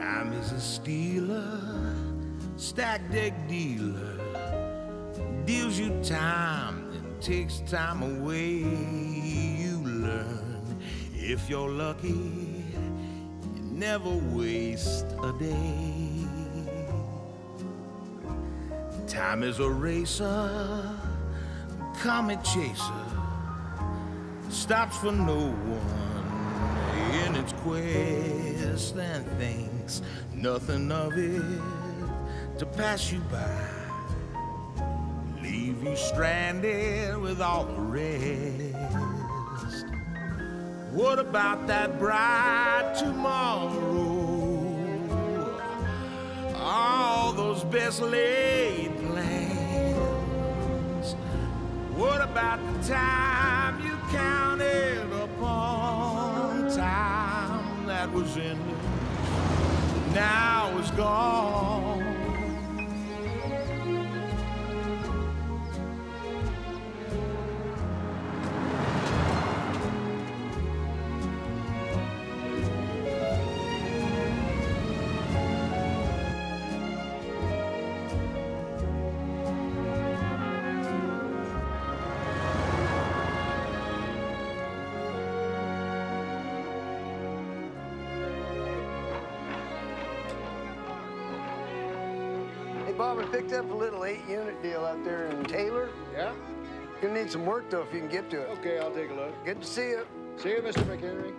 Time is a stealer, stack deck dealer, deals you time and takes time away. You learn, if you're lucky, you never waste a day. Time is a racer, comet chaser, stops for no one in its quest and thinks nothing of it to pass you by, leave you stranded with all the rest. What about that bright tomorrow? All those best laid plans. What about the time you counted upon? Time that was endless, now is gone. Bob, I picked up a little 8-unit deal out there in Taylor. Yeah? You'll need some work, though, if you can get to it. Okay, I'll take a look. Good to see you. See you, Mr. McHenry.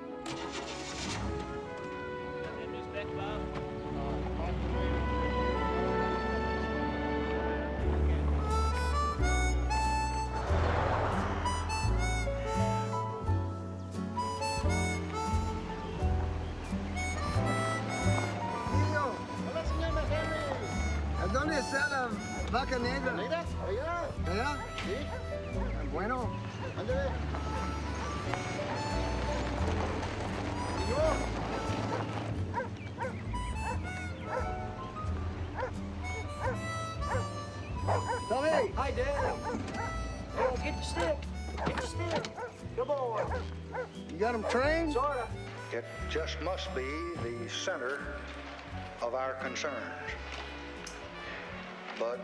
¿Dónde está la vaca negra? ¿Negra? Allá. ¿Allá? Sí. Bueno. Ándale. Tommy! Hi, Dad. Oh, get your stick. Get your stick. Come on. You got them trained? Sorta. It just must be the center of our concerns. But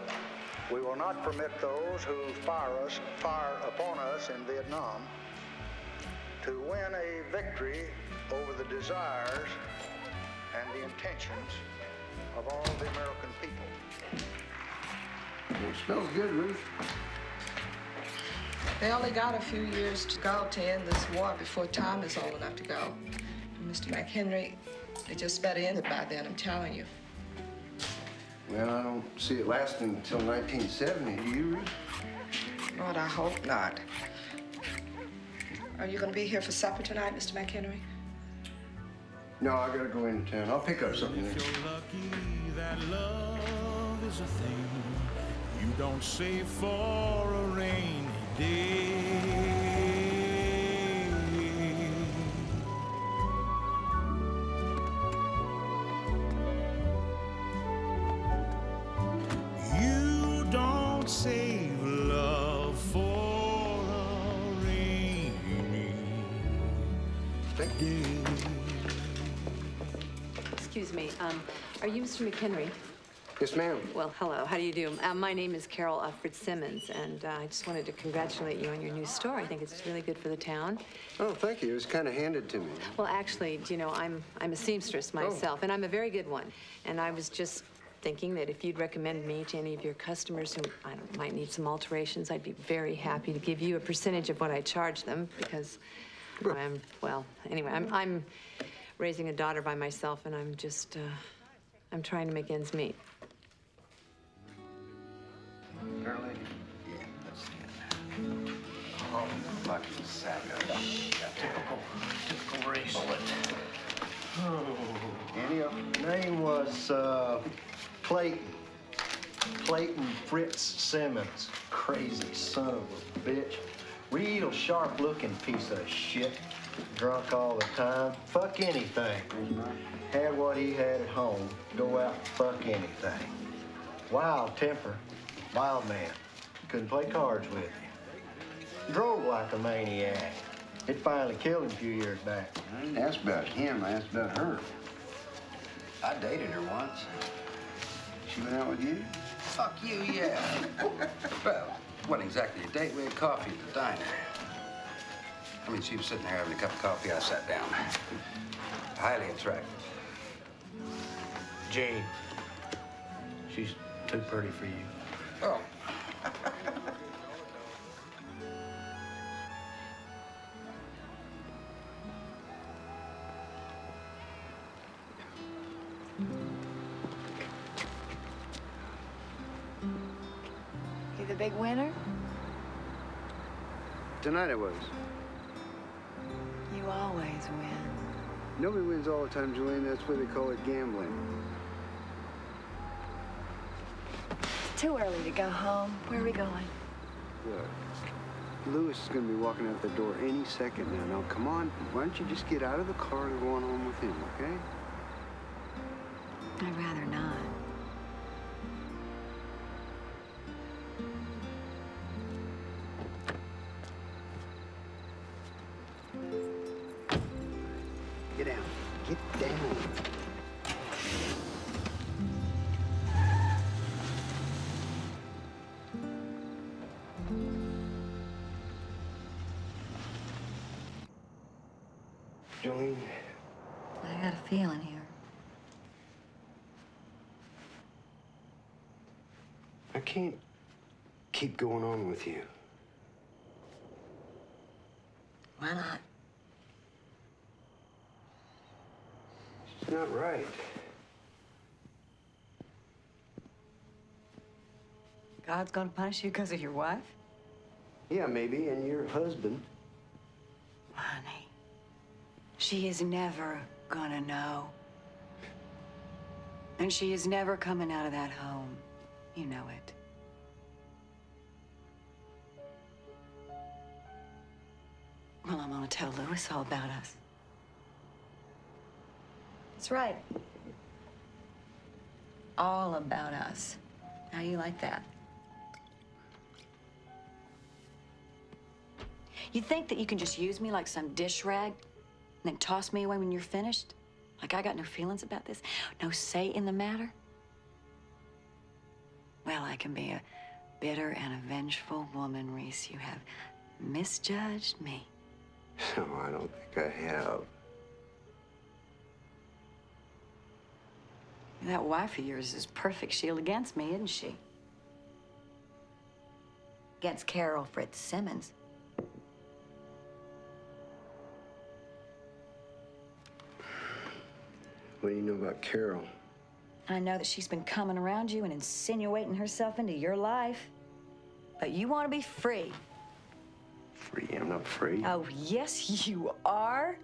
we will not permit those who fire upon us in Vietnam to win a victory over the desires and the intentions of all the American people. It smells good, Ruth. They only got a few years to go to end this war before time is old enough to go. And Mr. McHenry, they just better end it by then, I'm telling you. Well, I don't see it lasting until 1970. Do you, Ruth? Lord, I hope not. Are you going to be here for supper tonight, Mr. McHenry? No, I gotta go into town. I'll pick up something If there. you're lucky that love is a thing you don't save for a rainy day. You don't save love for a rainy day. Excuse me, are you Mr. McHenry? Yes, ma'am. Well, hello, how do you do? My name is Carol Fitzsimmons, and I just wanted to congratulate you on your new store. I think it's really good for the town. Oh, thank you. It was kind of handed to me. Well, actually, do you know, I'm a seamstress myself, and I'm a very good one. And I was just thinking that if you'd recommend me to any of your customers who might need some alterations, I'd be very happy to give you a percentage of what I charge them, because anyway, I'm raising a daughter by myself, and I'm just, I'm trying to make ends meet. Apparently, yeah, that's it. Oh, fucking sack of shit. Typical race. Oh. And your name was, Clayton Fitzsimmons. Crazy son of a bitch. Real sharp-looking piece of shit. Drunk all the time. Fuck anything. Had what he had at home. Go out and fuck anything. Wild temper. Wild man. Couldn't play cards with him. Drove like a maniac. It finally killed him a few years back. I didn't ask about him. I asked about her. I dated her once. She went out with you? Fuck you, yeah. Well, it wasn't exactly a date. We had coffee at the diner. I mean, she was sitting there having a cup of coffee. I sat down. Highly attractive. Jane. She's too pretty for you. Oh. You the big winner? Tonight I was. You always win. Nobody wins all the time, Julian. That's why they call it gambling. It's too early to go home. Where are we going? Look, Lewis is going to be walking out the door any second now. Now, come on. Why don't you just get out of the car and go on home with him, okay? I'd rather not. Get down. Get down. Jolene. I got a feeling here. I can't keep going on with you. Why not? It's not right. God's gonna punish you because of your wife? Yeah, maybe, and your husband. Honey, she is never gonna know. And she is never coming out of that home. You know it. Well, I'm gonna tell Lewis all about us. That's right. All about us. How you like that? You think that you can just use me like some dish rag and then toss me away when you're finished? Like I got no feelings about this? No say in the matter? Well, I can be a bitter and a vengeful woman, Reece. You have misjudged me. No, I don't think I have. That wife of yours is a perfect shield against me, isn't she? Against Carol Fitzsimmons. What do you know about Carol? I know that she's been coming around you and insinuating herself into your life. But you want to be free. Free? I'm not free. Oh, yes, you are.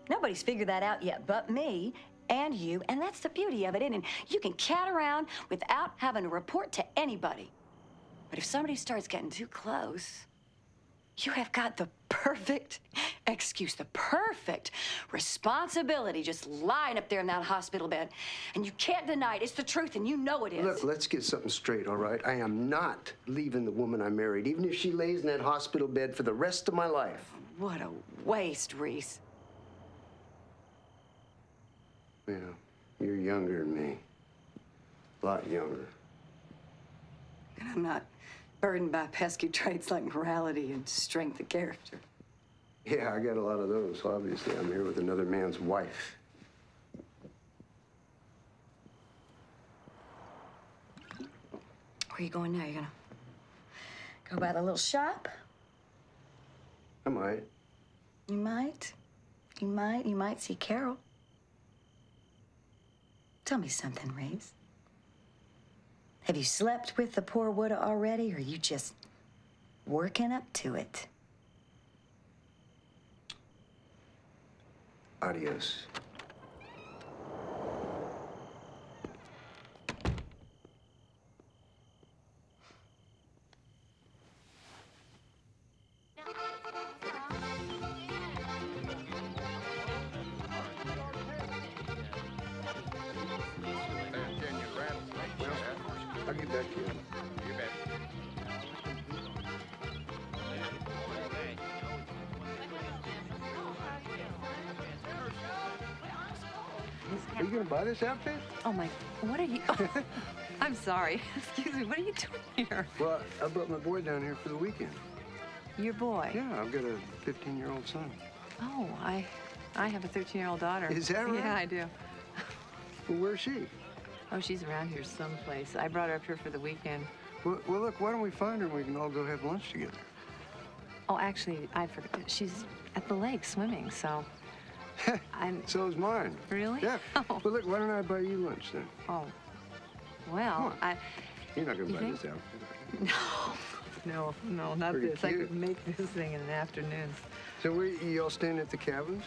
Nobody's figured that out yet but me and you, and that's the beauty of it, isn't it? You can cat around without having to report to anybody. But if somebody starts getting too close, you have got the perfect excuse, the perfect responsibility just lying up there in that hospital bed. And you can't deny it. It's the truth, and you know it is. Look, let's get something straight, all right? I am not leaving the woman I married, even if she lays in that hospital bed for the rest of my life. What a waste, Reece. Yeah, you're younger than me. A lot younger. And I'm not burdened by pesky traits like morality and strength of character. Yeah, I got a lot of those. Obviously, I'm here with another man's wife. Where are you going now? You gonna go by the little shop? I might. You might. You might. You might see Carol. Tell me something, Reece. Have you slept with the poor Wood'a already, or are you just working up to it? Adios. I'll get back to you. You bet. Are you gonna buy this outfit? Oh my, what are you? Oh, I'm sorry. Excuse me, what are you doing here? Well, I brought my boy down here for the weekend. Your boy? Yeah, I've got a 15-year-old son. Oh, I have a 13-year-old daughter. Is that right? Yeah, I do. Well, where's she? Oh, she's around here someplace. I brought her up here for the weekend. Well, look, why don't we find her and we can all go have lunch together? Oh, actually, I forgot. She's at the lake swimming, so I'm... So is mine. Really? Yeah. Oh. Well, look, why don't I buy you lunch then? Oh, well, You're not gonna You buy think? this outfit. No, not Pretty this. I cute. could make this thing in an afternoon. So you all staying at the cabins?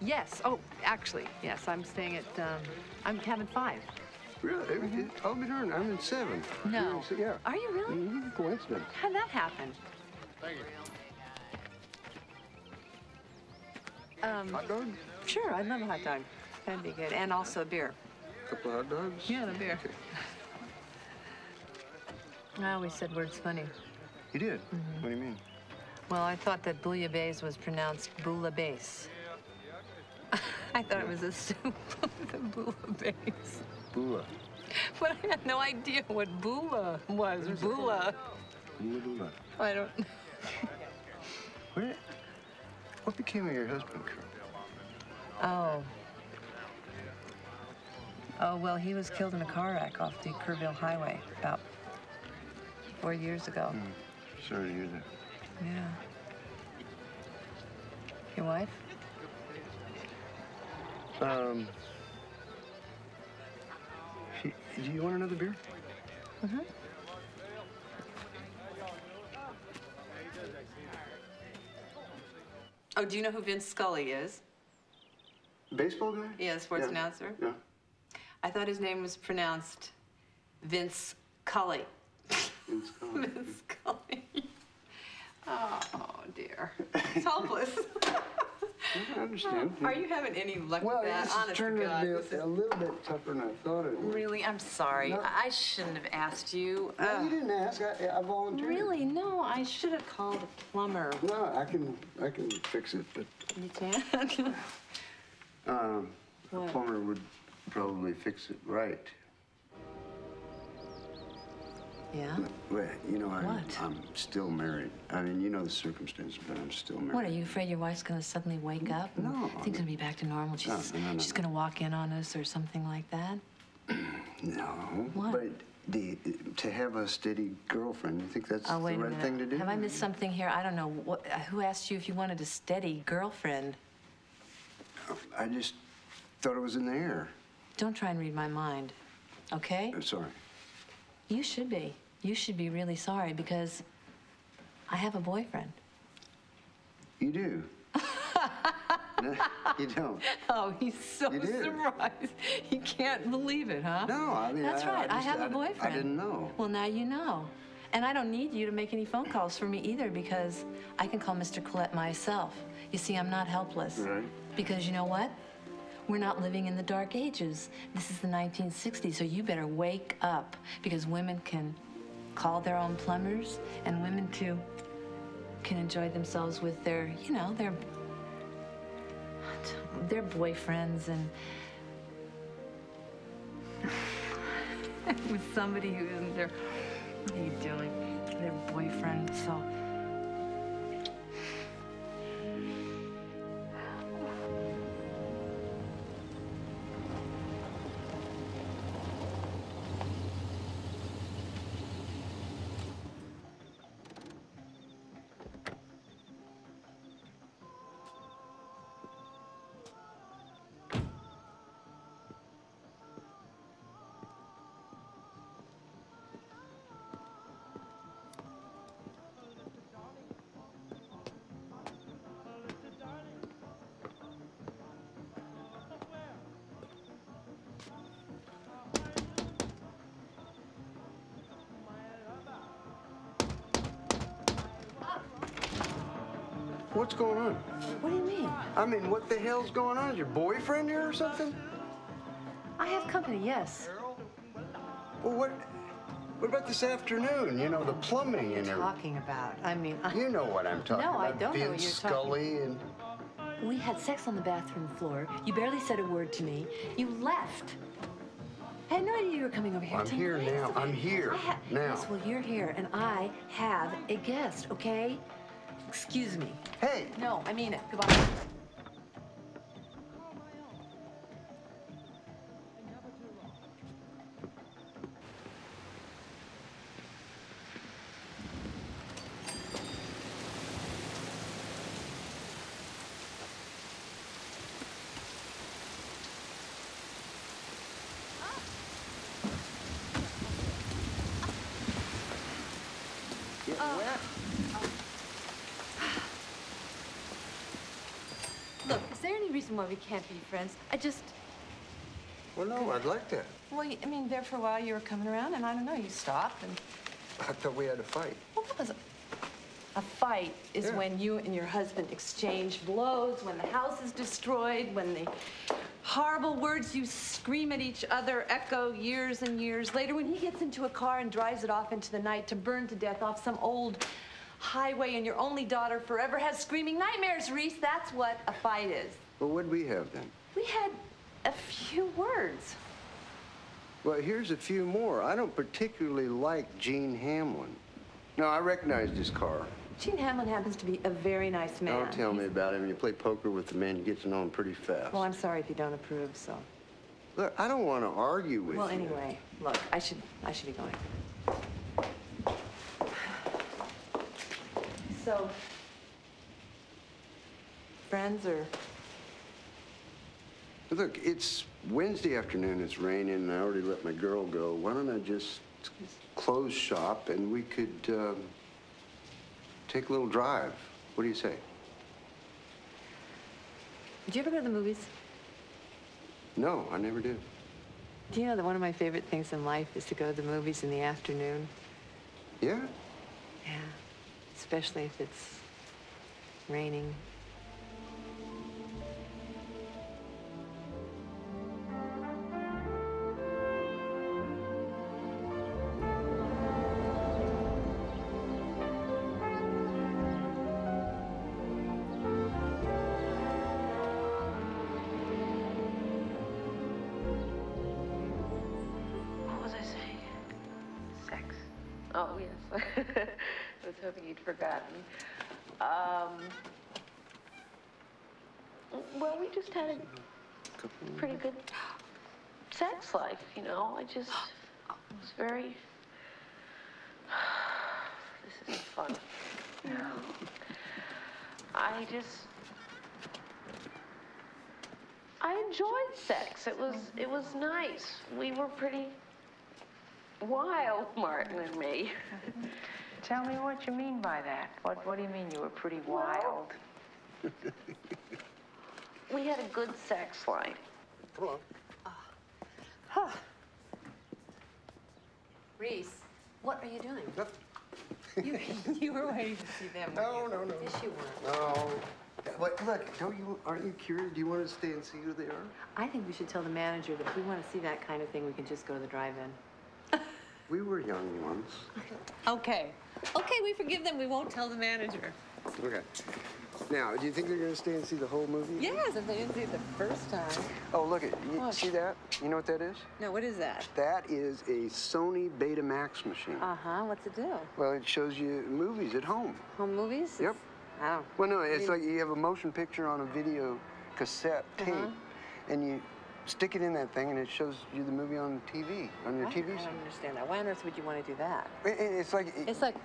Yes. Oh, actually, yes. I'm staying at, I'm cabin 5. Really? I'll be darned. I'm in 7. No. Yeah. Are you really? Coincidence. How'd that happen? Thank you. Hot dog? Sure, I'd love a hot dog. That'd be good. And also a beer. Couple hot dogs? Yeah, the beer. I always said words funny. You did? What do you mean? Well, I thought that bouillabaisse was pronounced bouillabaisse. I thought it was a soup, the bouillabaisse. Bula. But I had no idea what bula was. Bula. Bula. I don't... What became of your husband, Carol? Oh, well, he was killed in a car wreck off the Kerrville Highway about 4 years ago. Sorry to hear that. Yeah. Your wife? Do you want another beer? Mm-hmm. Oh, do you know who Vince Scully is? Baseball guy? Yeah, sports announcer. Yeah. I thought his name was pronounced Vince Cully. Vince Scully. Vince Scully. Oh, dear. It's hopeless. I understand. Are you having any luck Well, with that? this Honest turned to out God. to be a little bit tougher than I thought it would. Really? I'm sorry. No. I shouldn't have asked you. No, you didn't ask. I volunteered. Really? No, I should have called a plumber. No, I can fix it, but You can't? a What? plumber would probably fix it right. Yeah? Well, you know, What? I'm still married. I mean, you know the circumstances, but I'm still married. What, are you afraid your wife's gonna suddenly wake up? And No. things gonna be back to normal? She's, No. she's gonna walk in on us or something like that? No. What? But to have a steady girlfriend, you think that's Oh, the wait a right minute. thing to do? Have I missed something here? I don't know. What, who asked you if you wanted a steady girlfriend? I just thought it was in the air. Don't try and read my mind, okay? I'm sorry. You should be. You should be really sorry because I have a boyfriend. You do? No, you don't. Oh, he's so You did. surprised. He can't believe it, huh? No, I mean, That's right. I have a boyfriend. I didn't know. Well, now you know. And I don't need you to make any phone calls for me either because I can call Mr. Collette myself. You see, I'm not helpless. Right. Because you know what? We're not living in the dark ages. This is the 1960s, so you better wake up because women can call their own plumbers and women, too, can enjoy themselves with their, you know, their boyfriends and with somebody who isn't their, what are you doing? Their boyfriend, so. What's going on? What do you mean? I mean, what the hell's going on? Is your boyfriend here or something? I have company, yes. Well, what about this afternoon? You know, the plumbing and everything. Talking about, I mean, You know what I'm talking No, I about. don't know what Vince you're talking- Scully and... We had sex on the bathroom floor. You barely said a word to me. You left. I had no idea you were coming over here. I'm here now. I'm here now. Yes, well, you're here, and I have a guest, okay? Excuse me. Hey! No, I mean it. Goodbye. Look, is there any reason why we can't be friends? Well, no, I'd like that. Well, I mean, there for a while you were coming around, and I don't know, you stopped, and... I thought we had a fight. Well, what was it? A fight is when you and your husband exchange blows, when the house is destroyed, when the horrible words you scream at each other echo years and years later, when he gets into a car and drives it off into the night to burn to death off some old highway, and your only daughter forever has screaming nightmares, Reece. That's what a fight is. Well, what'd we have then? We had a few words. Well, here's a few more. I don't particularly like Gene Hamlin. No, I recognized his car. Gene Hamlin happens to be a very nice man. Don't tell me about him. You play poker with the man, you get to know him pretty fast. Well, I'm sorry if you don't approve, so. Look, I don't want to argue with you. Well, anyway, look, I should be going. So, friends or? Look, it's Wednesday afternoon, it's raining, and I already let my girl go. Why don't I just close shop and we could take a little drive? What do you say? Did you ever go to the movies? No, I never did. Do you know that one of my favorite things in life is to go to the movies in the afternoon? Yeah? Yeah, especially if it's raining. Oh, yes. I was hoping you'd forgotten. Well, we just had a pretty good sex life, you know. It was very... This isn't fun. I enjoyed sex. It was nice. We were pretty wild, Martin and me. Tell me what you mean by that. What do you mean you were pretty wild? We had a good sex life. Come on. Reece, what are you doing? Nothing. You were waiting to see them. No. Yes, you were. No. Look, aren't you curious? Do you want to stay and see who they are? I think we should tell the manager that if we want to see that kind of thing, we can just go to the drive-in. We were young once. Okay, we forgive them. We won't tell the manager. Okay. Now, do you think they're going to stay and see the whole movie? Yes, if they didn't see it the first time. Oh, look it. You see that? You know what that is? No, what is that? That is a Sony Betamax machine. Uh-huh. What's it do? Well, it shows you movies at home. Home movies? Yep. Oh. Well, no, it's like you have a motion picture on a video cassette tape, and you stick it in that thing, and it shows you the movie on TV, on your TV. I don't understand that. Why on earth would you want to do that? It's like... It's like...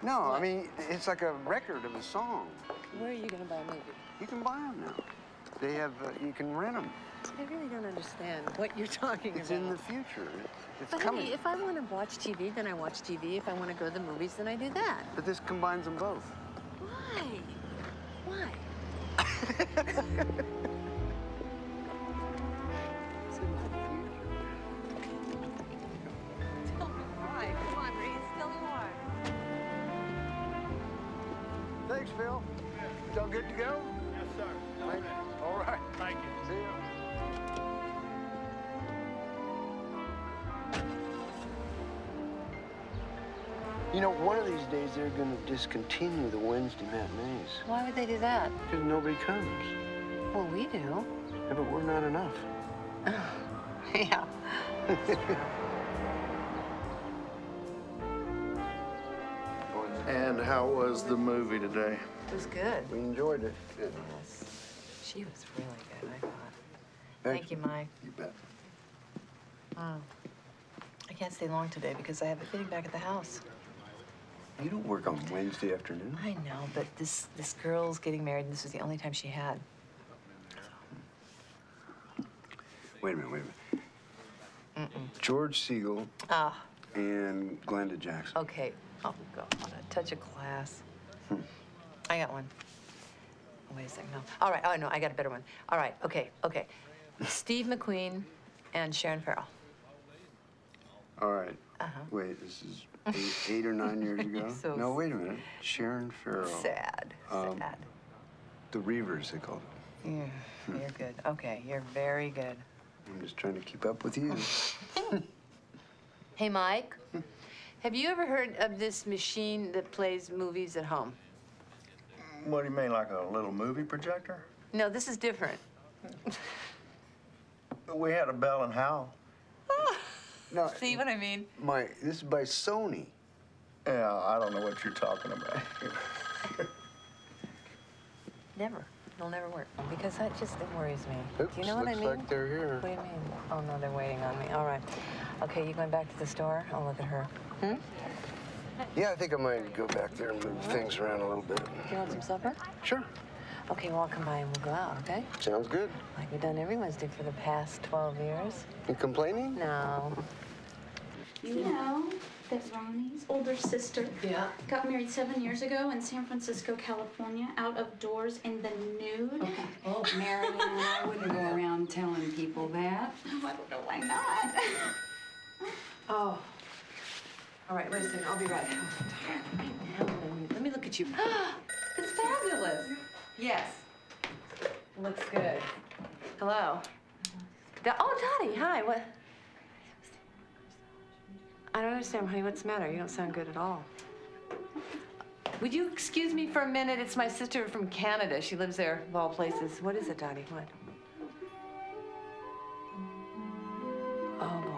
No, what? I mean, it's like a record of a song. Where are you going to buy a movie? You can buy them now. They have, you can rent them. I really don't understand what you're talking about. It's in the future. It's but coming. Honey, if I want to watch TV, then I watch TV. If I want to go to the movies, then I do that. But this combines them both. Why? Why? Tell me why. Come on, Reece. Tell me why. Thanks, Phil. It's all good to go? Yes, sir. All right. Thank you. See ya. You know, one of these days they're going to discontinue the Wednesday matinees. Why would they do that? Because nobody comes. Well, we do. Yeah, but we're not enough. Yeah. And how was the movie today? It was good. We enjoyed it. Good. Yes. She was really good, I thought. Thank you, Mike. You bet. I can't stay long today because I have a fitting back at the house. You don't work on Wednesday afternoon? I know, but this girl's getting married, and this was the only time she had. Wait a minute. George Siegel and Glenda Jackson. Okay. Oh, God. A touch of class. I got one. Oh, wait a second. No. All right. Oh, no. I got a better one. All right. Okay. Steve McQueen and Sharon Farrell. All right. Wait, this is 8 or 9 years ago? So no, wait a minute. Sharon Farrell. Sad. Sad. The Reavers, they called it. Yeah, you're good. Okay, you're very good. I'm just trying to keep up with you. Hey, Mike. Have you ever heard of this machine that plays movies at home? What do you mean, like a little movie projector? No, this is different. We had a Bell and Howell. No, See what I mean? This is by Sony. Yeah, I don't know what you're talking about. Never. It'll never work because it worries me. Oops, Do you know what I looks mean? like they're here. What do you mean? Oh, no, they're waiting on me. All right. Okay, you going back to the store? I'll look at her. Yeah, I think I might go back there and move things around a little bit. Do you want some supper? Sure. Okay, well, I'll come by and we'll go out, okay? Sounds good. Like we've done every Wednesday for the past 12 years. You complaining? No. You know that Ronnie's older sister got married 7 years ago in San Francisco, California, out of doors in the nude? Oh, Marion, I wouldn't go around telling people that. Oh, I don't know why not. Oh. All right, wait a second. I'll be right back. Let me look at you. It's fabulous. Yes. Looks good. Hello. Dottie, hi. What? I don't understand, honey. What's the matter? You don't sound good at all. Would you excuse me for a minute? It's my sister from Canada. She lives there, of all places. What is it, Dottie? What? Oh, boy.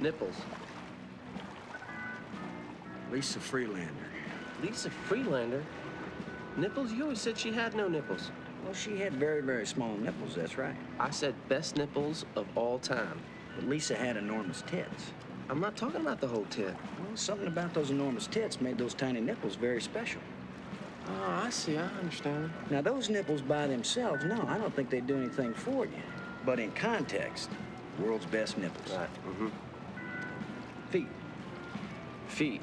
Nipples. Lisa Freelander. Lisa Freelander? Nipples? You always said she had no nipples. Well, she had very, very small nipples, that's right. I said best nipples of all time. But Lisa had enormous tits. I'm not talking about the whole tit. Well, something about those enormous tits made those tiny nipples very special. Oh, I see. I understand. Now, those nipples by themselves, no, I don't think they do anything for you. But in context, world's best nipples. Right. Feet. Feet.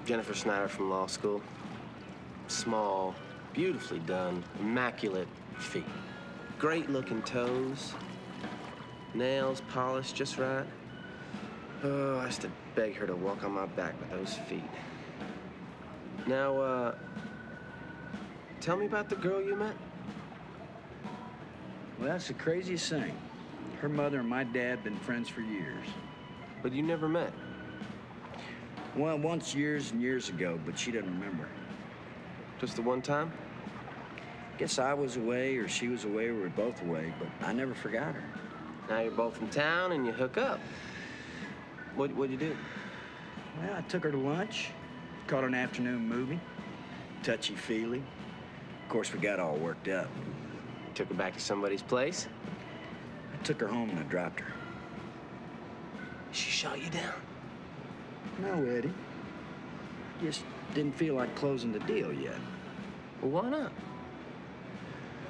Jennifer Snyder from law school. Small, beautifully done, immaculate feet. Great looking toes. Nails polished just right. Oh, I used to beg her to walk on my back with those feet. Now, tell me about the girl you met. Well, that's the craziest thing. Her mother and my dad been friends for years. But you never met? Well, once years and years ago, but she doesn't remember. Just the one time? Guess I was away or she was away or we were both away, but I never forgot her. Now you're both in town and you hook up. What'd you do? Well, I took her to lunch, caught an afternoon movie, touchy-feely. Of course, we got all worked up. Took her back to somebody's place? I took her home and I dropped her. She shot you down? No, Eddie. Just didn't feel like closing the deal yet. Well, why not?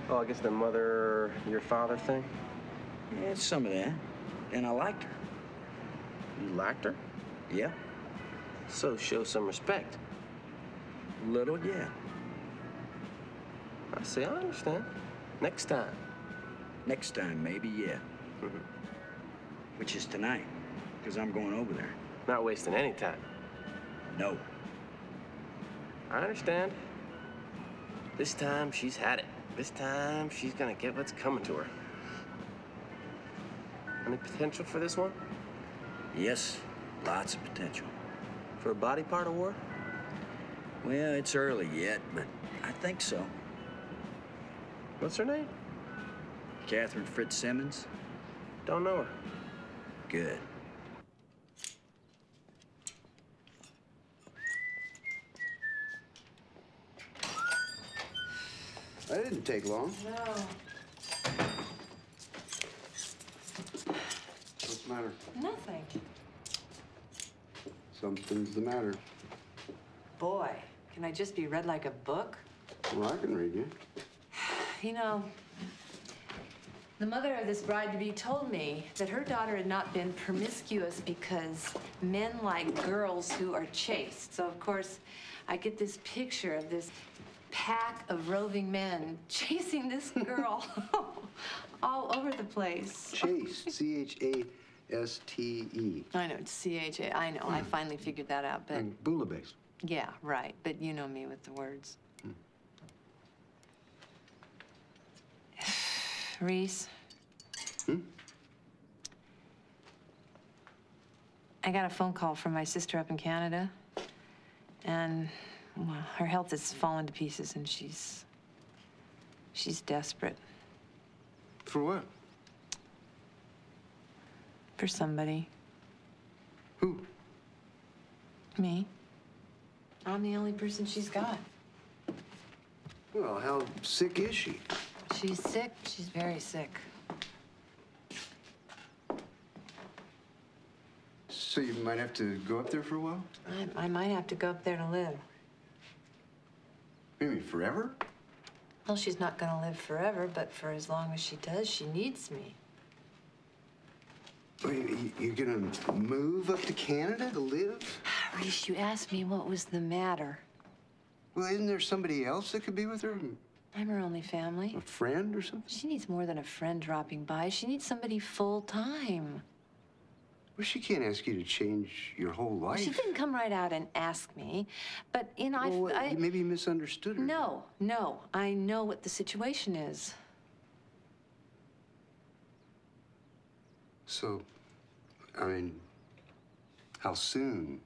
Oh, I guess the mother, your father thing? Yeah, some of that. And I liked her. liked her? Yeah. So show some respect. Little, yeah. I see, I understand. Next time. Next time, maybe, yeah. Which is tonight, because I'm going over there. Not wasting any time. No. I understand. This time, she's had it. This time, she's gonna get what's coming to her. Any potential for this one? Yes, lots of potential. For a body part award? Well, it's early yet, but I think so. What's her name? Carol Fitzsimmons. Don't know her. Good. That didn't take long. No. What's the matter? Nothing. Something's the matter. Boy, can I just be read like a book? Well, I can read you. You know, the mother of this bride-to-be told me that her daughter had not been promiscuous because men like girls who are chaste. So, of course, I get this picture of this pack of roving men chasing this girl all over the place. Chaste, C-H-A-S-T-E. I know, it's C-H-A. I know, I finally figured that out, but... And bouillabaisse. Yeah, right, but you know me with the words. Reece. I got a phone call from my sister up in Canada, and well, her health has fallen to pieces, and she's desperate. For what? For somebody. Who? Me. I'm the only person she's got. Well, how sick is she? She's sick. She's very sick. So you might have to go up there for a while? I might have to go up there to live. You mean forever? Well, she's not gonna live forever, but for as long as she does, she needs me. You're gonna move up to Canada to live? Reece, you asked me what was the matter. Well, isn't there somebody else that could be with her? I'm her only family. A friend or something? She needs more than a friend dropping by. She needs somebody full-time. Well, she can't ask you to change your whole life. She didn't come right out and ask me, but, you know, maybe you misunderstood her. No, I know what the situation is. So, I mean, how soon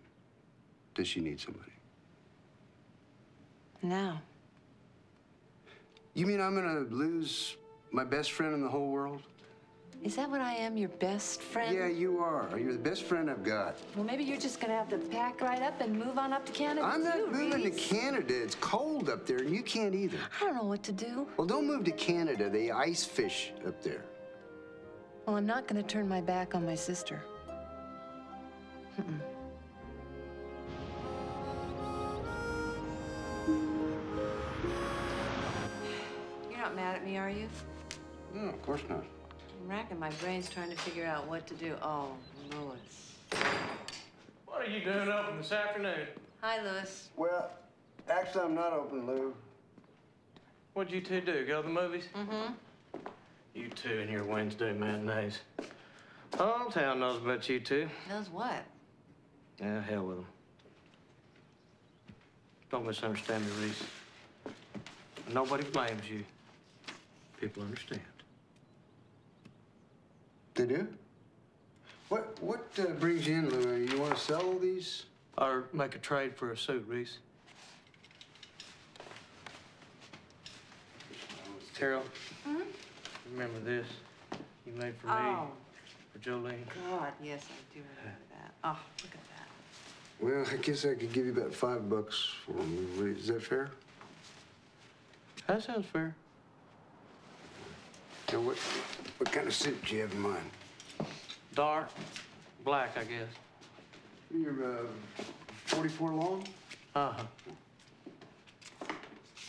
does she need somebody? Now. You mean I'm gonna lose my best friend in the whole world? Is that what I am, your best friend? Yeah, you are. You're the best friend I've got. Well, maybe you're just gonna have to pack right up and move on up to Canada, I'm not moving to Reece. Canada. It's cold up there, and you can't either. I don't know what to do. Well, don't move to Canada. They ice fish up there. Well, I'm not gonna turn my back on my sister. You're not mad at me, are you? No, of course not. I'm racking my brains trying to figure out what to do. Oh, Louis. What are you doing open this afternoon? Hi, Louis. Well, actually, I'm not open, Lou. What'd you two do? Go to the movies? Mm-hmm. You two and your Wednesday matinees. Whole town knows about you two. Knows what? Yeah, hell with them. Don't misunderstand me, Reece. Nobody blames you. People understand. They do? What brings you in, Lou? You want to sell all these? Or make a trade for a suit, Reece. Carol, remember this? You made for me, for Jolene. God, yes, I do remember that. Oh, look at that. Well, I guess I could give you about $5 for them. Is that fair? That sounds fair. Now, what kind of suit do you have in mind? Dark, black, I guess. You're 44 long? Uh-huh.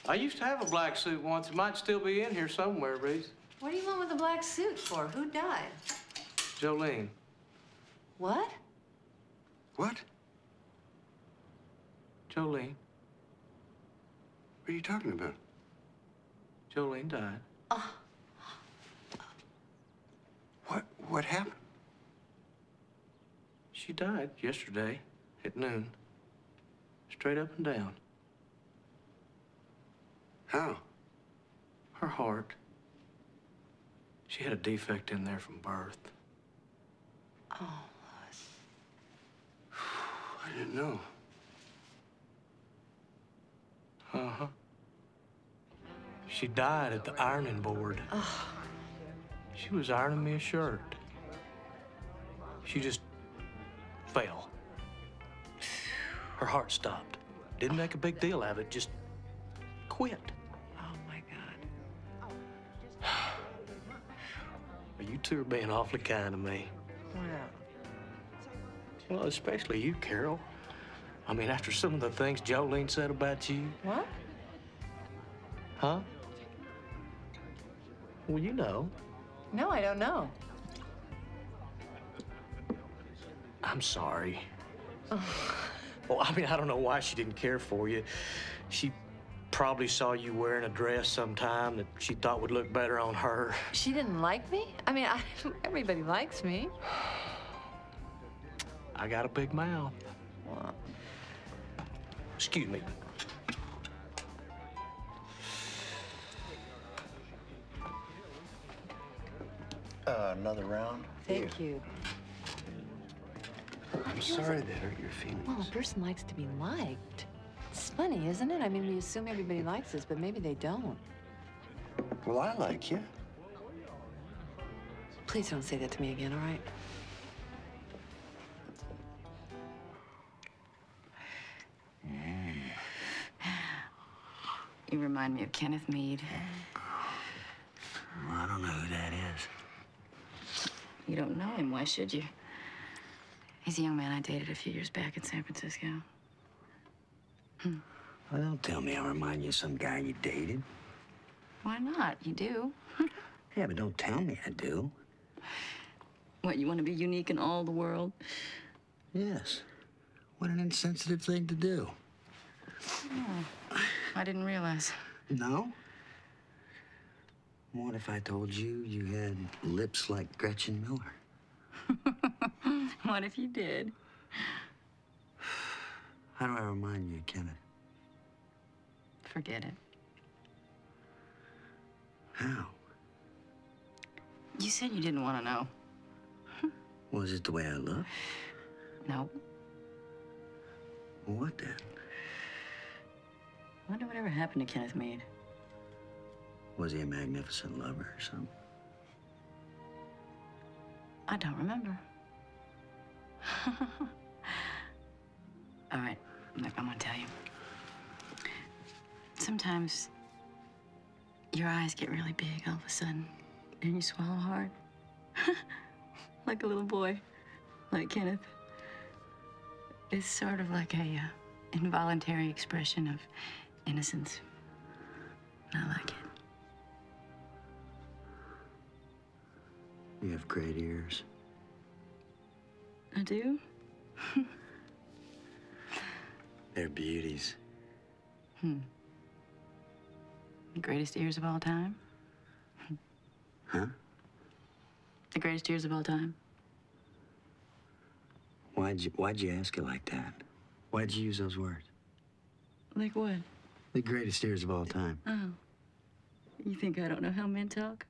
I used to have a black suit once. It might still be in here somewhere, Reece. What do you want with a black suit for? Who died? Jolene. What? What? Jolene. What are you talking about? Jolene died. What happened? She died yesterday at noon. Straight up and down. How? Her heart. She had a defect in there from birth. Oh, I didn't know. Uh-huh. She died at the ironing board. Oh. She was ironing me a shirt. She just fell. Her heart stopped. Didn't make a big deal out of it, just quit. Oh, my God. You two are being awfully kind to me. Well, especially you, Carol. I mean, after some of the things Jolene said about you. What? Huh? Well, you know. No, I don't know. I'm sorry. Well, I mean, I don't know why she didn't care for you. She probably saw you wearing a dress sometime that she thought would look better on her. She didn't like me? I mean, everybody likes me. I got a big mouth. Well, excuse me. Another round? thank you. I'm sorry that hurt your feelings. Well, a person likes to be liked. It's funny, isn't it? I mean, we assume everybody likes us, but maybe they don't. Well, I like you. Please don't say that to me again, all right? You remind me of Kenneth Mead. Well, I don't know who that is. You don't know him, why should you? He's a young man I dated a few years back in San Francisco. Well, don't tell me I remind you of some guy you dated. Why not? You do. Yeah, but don't tell me I do. What, you want to be unique in all the world? Yes. What an insensitive thing to do. Oh, I didn't realize. No? What if I told you you had lips like Gretchen Miller? What if you did? How do I remind you, Kenneth? Forget it. How? You said you didn't want to know. Was it the way I look? No. Well, what then? I wonder whatever happened to Kenneth Mead. Was he a magnificent lover or something? I don't remember. All right, look, I'm gonna tell you. Sometimes your eyes get really big all of a sudden, and you swallow hard. Like a little boy, like Kenneth. It's sort of like a involuntary expression of innocence. I like it. You have great ears. I do? They're beauties. The greatest ears of all time? Huh? The greatest ears of all time? Why'd you ask it like that? Why'd you use those words? Like what? The greatest ears of all time. Oh. You think I don't know how men talk?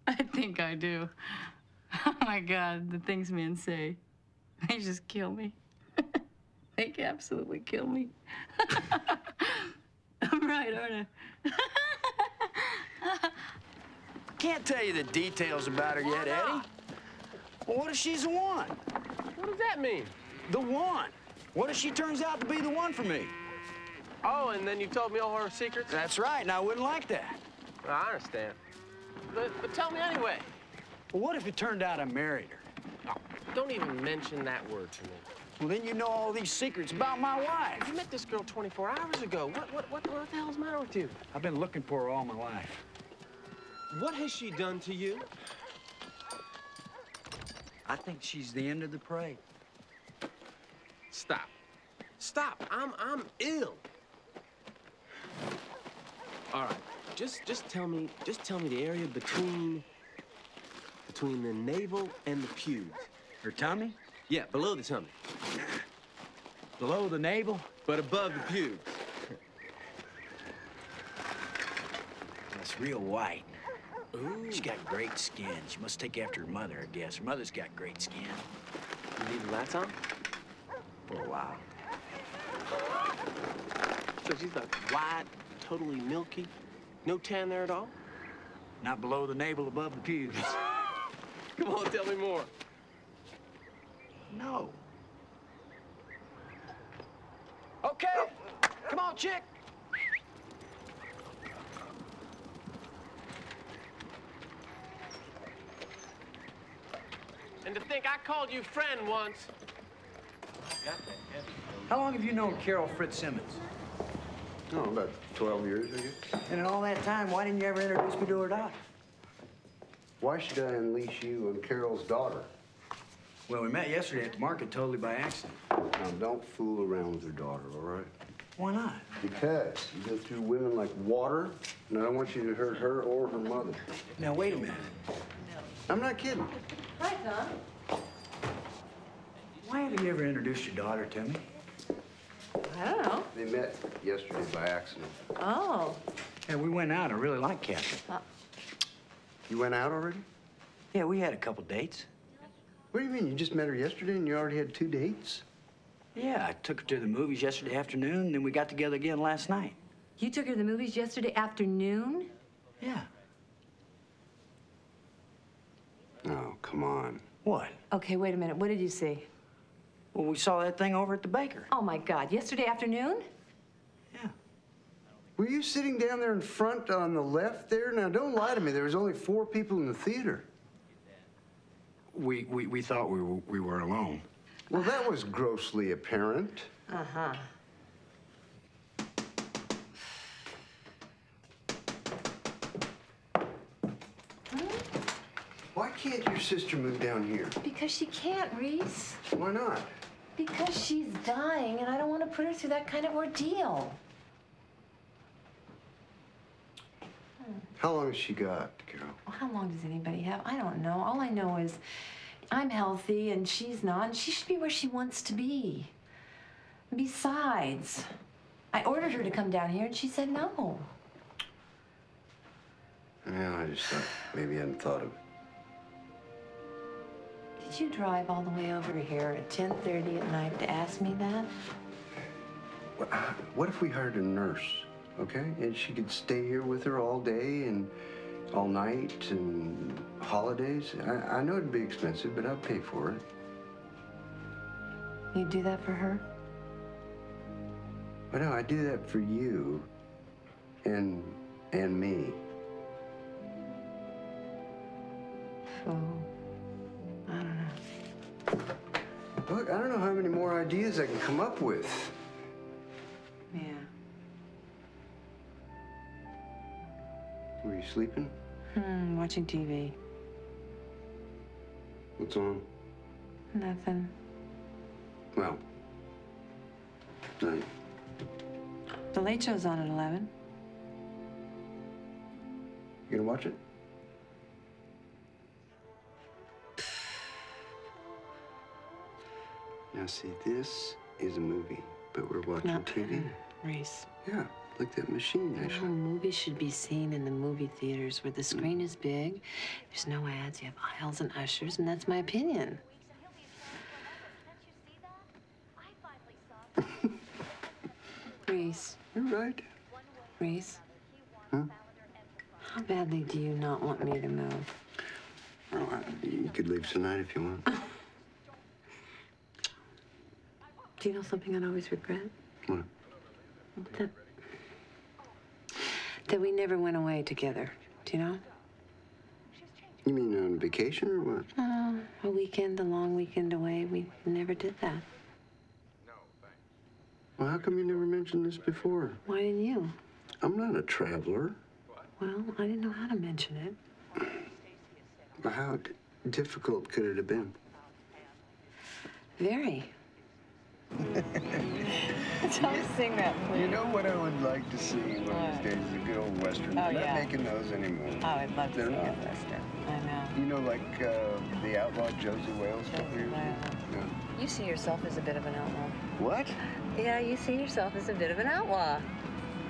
I think I do. Oh my God, the things men say. They just kill me. They absolutely kill me. I'm right, aren't I? Can't tell you the details about her yet, Eddie. Well, what if she's the one? What does that mean? The one. What if she turns out to be the one for me? Oh, and then you told me all her secrets? That's right, and I wouldn't like that. Well, I understand. But tell me anyway. Well, what if it turned out I married her? Oh, don't even mention that word to me. Well, then you know all these secrets about my wife. You met this girl 24 hours ago. What the hell's the matter with you? I've been looking for her all my life. What has she done to you? I think she's the end of the parade. Stop. Stop. I'm ill. All right. Just tell me the area between the navel and the pubes. Her tummy? Yeah, below the tummy. Below the navel? But above the pubes. It's real white. Ooh. She's got great skin. She must take after her mother, I guess. Her mother's got great skin. You leave the lights on? For a while. So she's like white, totally milky. No tan there at all? Not below the navel, above the pubes. Come on, tell me more. No. Okay. Come on, chick. And to think I called you friend once. How long have you known Carol Fitzsimmons? Oh, about 12 years, I guess. And in all that time, why didn't you ever introduce me to her daughter? Why should I unleash you on Carol's daughter? Well, we met yesterday at the market totally by accident. Now, don't fool around with her daughter, all right? Why not? Because you go through women like water, and I don't want you to hurt her or her mother. Now, wait a minute. I'm not kidding. Hi, Tom. Why haven't you ever introduced your daughter to me? I don't know. They met yesterday by accident. Oh. Yeah, we went out. I really like Catherine. You went out already? Yeah, we had a couple dates. What do you mean? You just met her yesterday and you already had 2 dates? Yeah, I took her to the movies yesterday afternoon, and then we got together again last night. You took her to the movies yesterday afternoon? Yeah. Oh, come on. What? Okay, wait a minute. What did you see? Well, we saw that thing over at the baker. Oh, my God. Yesterday afternoon? Yeah. Were you sitting down there in front on the left there? Now, don't lie to me. There was only 4 people in the theater. We thought we were alone. Well, that was grossly apparent. Uh-huh. Why can't your sister move down here? Because she can't, Reese. Why not? Because she's dying, and I don't want to put her through that kind of ordeal. How long has she got, Carol? Well, how long does anybody have? I don't know. All I know is I'm healthy, and she's not, and she should be where she wants to be. Besides, I ordered her to come down here, and she said no. Yeah, I just thought maybe you hadn't thought of it. Did you drive all the way over here at 10:30 at night to ask me that? What if we hired a nurse, okay? And she could stay here with her all day and all night and holidays. I know it'd be expensive, but I'd pay for it. You'd do that for her? But no, I'd do that for you and me. So, I don't know. Look, I don't know how many more ideas I can come up with. Yeah. Were you sleeping? Watching TV. What's on? Nothing. Well, night. The Late Show's on at 11. You gonna watch it? Now, see, this is a movie, but we're watching TV. Reese. Yeah, like that machine I showed. Movies should be seen in the movie theaters where the screen is big, there's no ads, you have aisles and ushers, and that's my opinion. Reese. You're right. Reese. Huh? How badly do you not want me to move? Oh, you could leave tonight if you want. Do you know something I'd always regret? What? That we never went away together. Do you know? You mean on vacation or what? A weekend, a long weekend away. We never did that. Well, how come you never mentioned this before? Why didn't you? I'm not a traveler. Well, I didn't know how to mention it. Well, how difficult could it have been? Very. Tell me, sing that, please. You know what I would like to see one of these days is a good old Western. Oh, They're yeah. not making those anymore. Oh, I'd love to They're see a not. good Western. I know. You know, like the outlaw Josie Wales stuff here? Yeah. You see yourself as a bit of an outlaw. What? Yeah, you see yourself as a bit of an outlaw.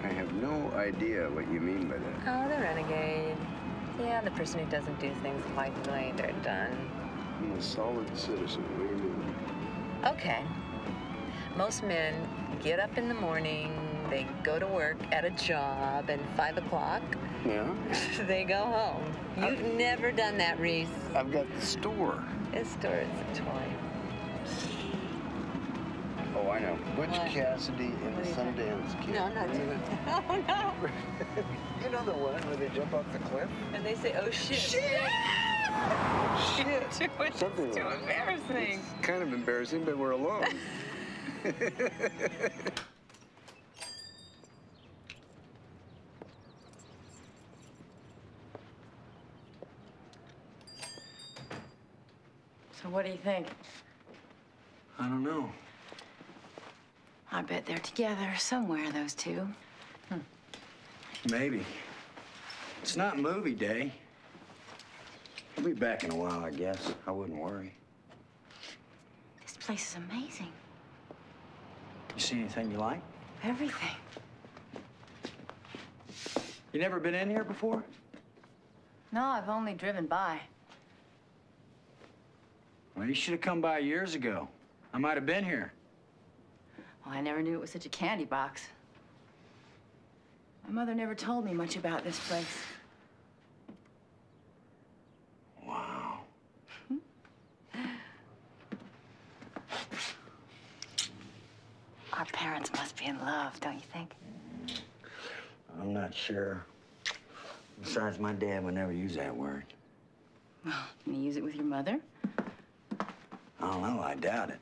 I have no idea what you mean by that. Oh, the renegade. Yeah, the person who doesn't do things quite the way they're done. I'm a solid citizen. What do you mean? Okay. Most men get up in the morning, they go to work at a job, and 5 o'clock, Yeah? they go home. You've never done that, Reece. I've got the store. This store is a toy. Oh, I know. Butch What? Cassidy and the Sundance Kid. No, I'm not doing it. Oh, no. You know the one where they jump off the cliff? And they say, oh, shit. Shit! Something Too like that. embarrassing. It's kind of embarrassing, but we're alone. So what do you think? I don't know. I bet they're together somewhere, those two. Maybe. It's not movie day. He'll be back in a while, I guess. I wouldn't worry. This place is amazing. You see anything you like? Everything. You never been in here before? No, I've only driven by. Well, you should have come by years ago. I might have been here. Well, I never knew it was such a candy box. My mother never told me much about this place. Wow. Our parents must be in love, don't you think? I'm not sure. Besides, my dad would never use that word. Well, can you use it with your mother? I don't know. I doubt it.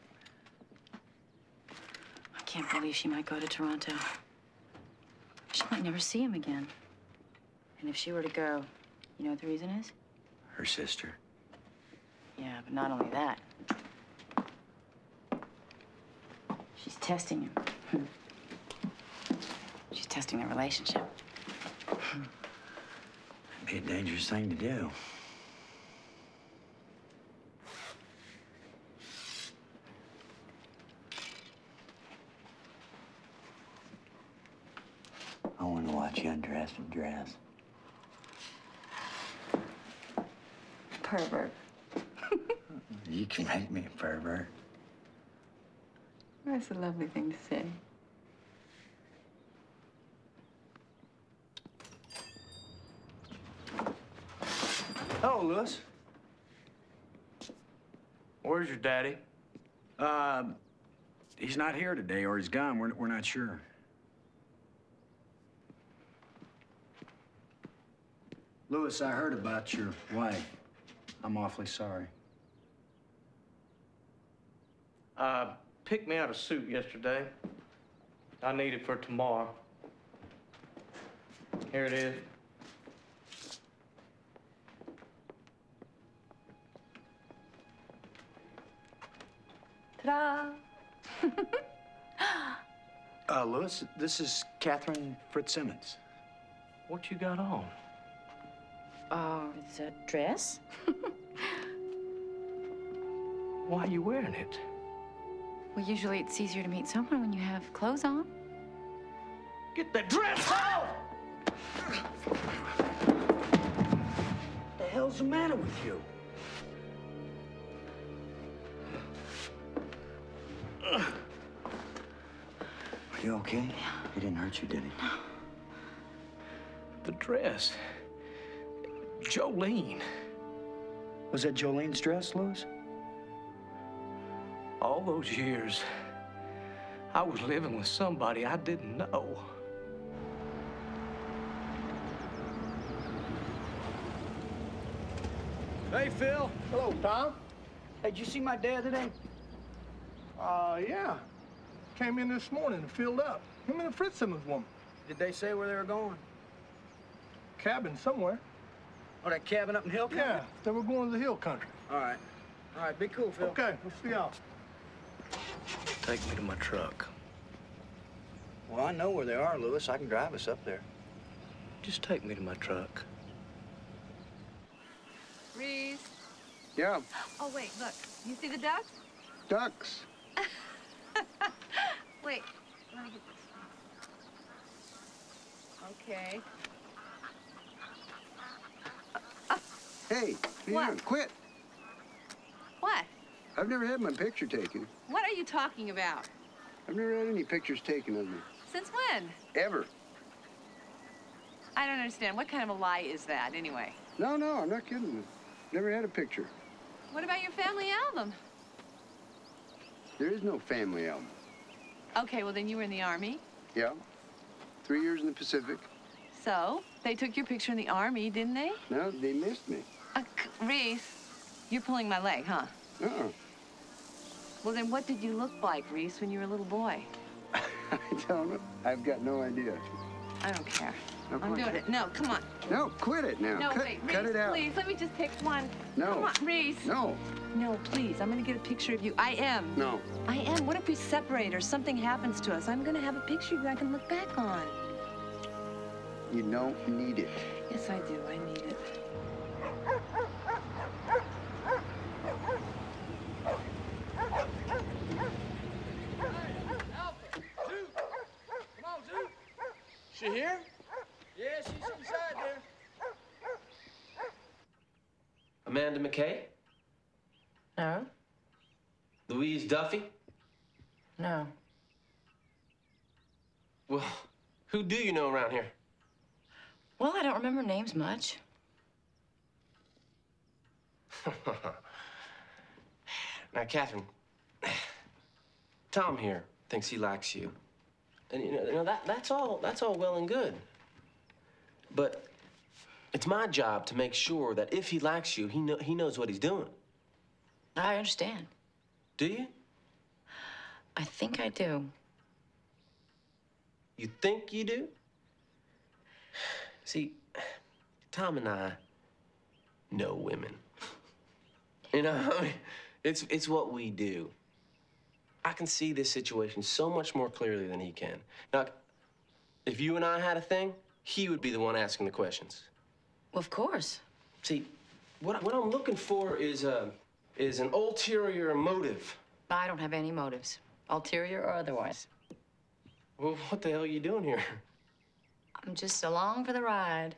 I can't believe she might go to Toronto. She might never see him again. And if she were to go, you know what the reason is? Her sister. Yeah, but not only that. She's testing him. She's testing their relationship. It'd be a dangerous thing to do. I want to watch you undress and dress. Pervert. You can make me a pervert. That's a lovely thing to say. Oh, Louis. Where's your daddy? He's not here today, or he's gone. We're not sure. Louis, I heard about your wife. I'm awfully sorry. Picked me out a suit yesterday. I need it for tomorrow. Here it is. Ta-da! Louis, this is Catherine Fitzsimmons. What you got on? It's a dress? Why are you wearing it? Well, usually it's easier to meet someone when you have clothes on. Get the dress off! What the hell's the matter with you? Are you okay? Yeah. He didn't hurt you, did he? No. The dress. Jolene. Was that Jolene's dress, Louis? All those years, I was living with somebody I didn't know. Hey, Phil. Hello, Tom. Hey, did you see my dad today? Yeah. Came in this morning and filled up. Him and the Fitzsimmons woman. Did they say where they were going? Cabin somewhere. Oh, that cabin up in Hill Country? Yeah, they were going to the hill country. All right. All right, be cool, Phil. Okay, we'll see y'all. Take me to my truck. Well, I know where they are, Louis. I can drive us up there. Just take me to my truck. Reece. Yeah. Oh, wait, look. You see the ducks? Ducks. Wait, let me get this. Okay. Hey, What? Quit. What? I've never had my picture taken. What are you talking about? I've never had any pictures taken of me. Since when? Ever. I don't understand. What kind of a lie is that, anyway? No, I'm not kidding. Never had a picture. What about your family album? There is no family album. Okay, well, then you were in the Army. Yeah. 3 years in the Pacific. So, they took your picture in the Army, didn't they? No, they missed me. Reece, you're pulling my leg, huh? Uh-uh. Well, then what did you look like, Reece, when you were a little boy? I don't know. I've got no idea. I don't care. No, I'm doing it. No, come on. No, quit it now. No, wait, Reece, cut it out. please, let me just pick one. No. Come on, Reece. No. No, please, I'm gonna get a picture of you. I am. No. I am. What if we separate or something happens to us? I'm gonna have a picture of you I can look back on. You don't need it. Yes, I do. I need it. She here? Yeah, she's inside there. Amanda McKay? No. Louise Duffy? No. Well, who do you know around here? Well, I don't remember names much. Now, Catherine, Tom here thinks he likes you. And you know that's all well and good. But it's my job to make sure that if he likes you, he knows what he's doing. I understand. Do you? I think I do. You think you do? See, Tom and I know women. You know, I mean, it's what we do. I can see this situation so much more clearly than he can. Now, if you and I had a thing, he would be the one asking the questions. Well, of course. See, what I'm looking for is an ulterior motive. I don't have any motives, ulterior or otherwise. Well, what the hell are you doing here? I'm just along for the ride.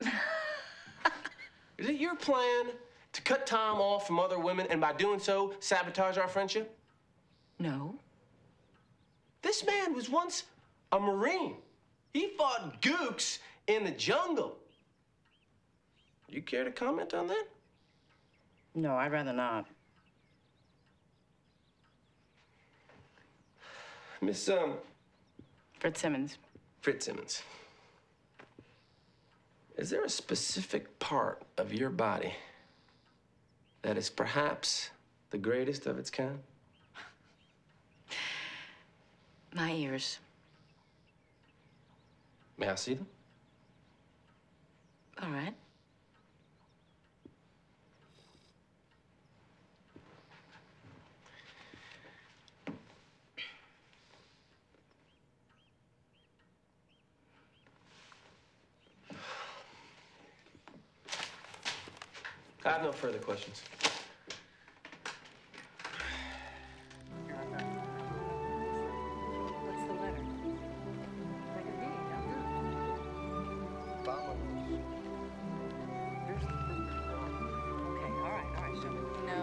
Is it your plan to cut Tom off from other women and by doing so, sabotage our friendship? No. This man was once a Marine. He fought gooks in the jungle. You care to comment on that? No, I'd rather not. Miss, Fitzsimmons. Fitzsimmons. Is there a specific part of your body that is perhaps the greatest of its kind? My ears. May I see them? All right. I have no further questions. What's the letter? Like a deed, Okay, all right, show me. No.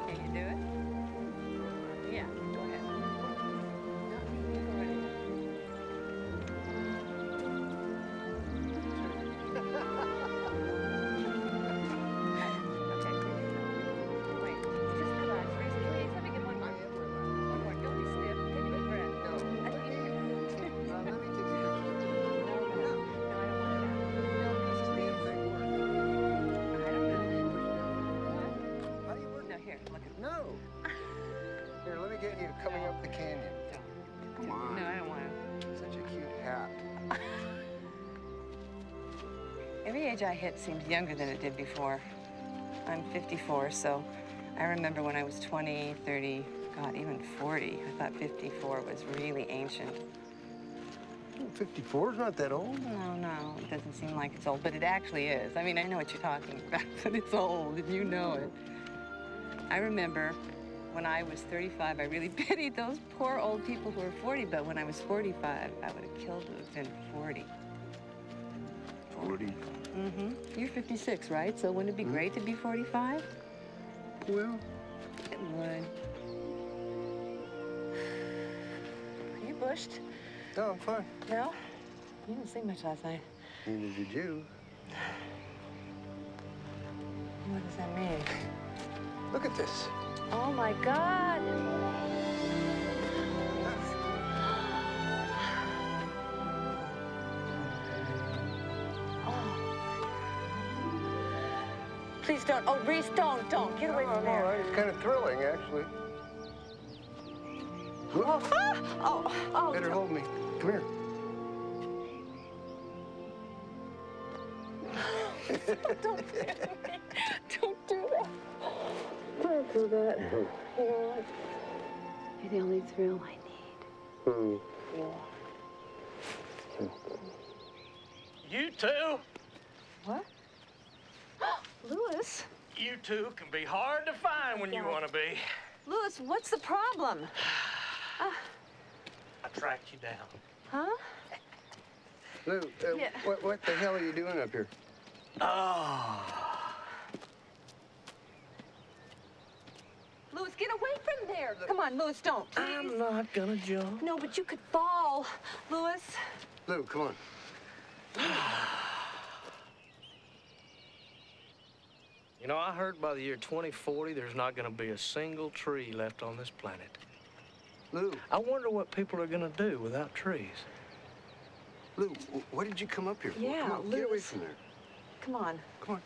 Can you do it? Yeah, go ahead. No, you go right ahead. Coming up the canyon. Come on. No, I don't want to. Such a cute hat. Every age I hit seems younger than it did before. I'm 54, so I remember when I was 20, 30, God, even 40, I thought 54 was really ancient. 54 is not that old. No, it doesn't seem like it's old, but it actually is. I mean, I know what you're talking about, but it's old, and you know it. I remember when I was 35, I really pitied those poor old people who were 40, but when I was 45, I would have killed to have been 40. 40? Mm-hmm. You're 56, right? So wouldn't it be great to be 45? Well, it would. You bushed? No, I'm fine. No? You didn't sing much last night. Neither did you. What does that mean? Look at this. Oh, my God. Please don't. Oh, Reece, don't. Get away from there. It's kind of thrilling, actually. Look. Oh. Better hold me. Come here. Don't do that. Don't do that. Don't do that. You know what? You're the only thrill I need. Hmm. You two? What? Louis? You two can be hard to find when you want to be. Louis, what's the problem? I tracked you down. Huh? Lou, Yeah. what the hell are you doing up here? Oh. Louis, get away from there. Come on, Louis, don't. Please. I'm not gonna jump. No, but you could fall. Louis. Lou, come on. You know, I heard by the year 2040, there's not gonna be a single tree left on this planet. Lou. I wonder what people are gonna do without trees. Lou, what did you come up here for? Yeah, Come on, get away from there. Come on. Come on.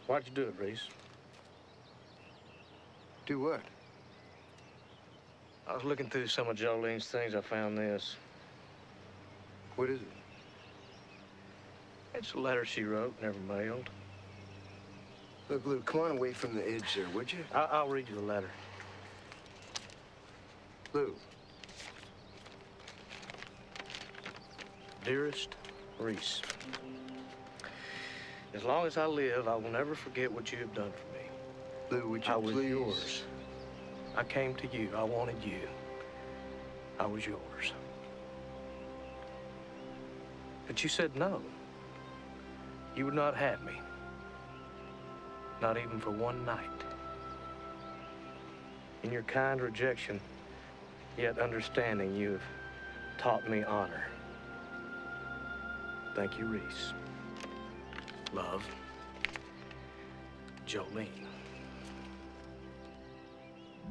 Why'd you do it, Reece? Do what? I was looking through some of Jolene's things. I found this. What is it? It's a letter she wrote, never mailed. Look, Lou, come on away from the edge there, would you? I'll read you the letter. Lou. Dearest Reece, as long as I live, I will never forget what you have done for me. Lou, would you I was please? yours. I came to you. I wanted you. I was yours. But you said no. You would not have me. Not even for one night. In your kind rejection, yet understanding, you have taught me honor. Thank you, Reece. Love, Jolene.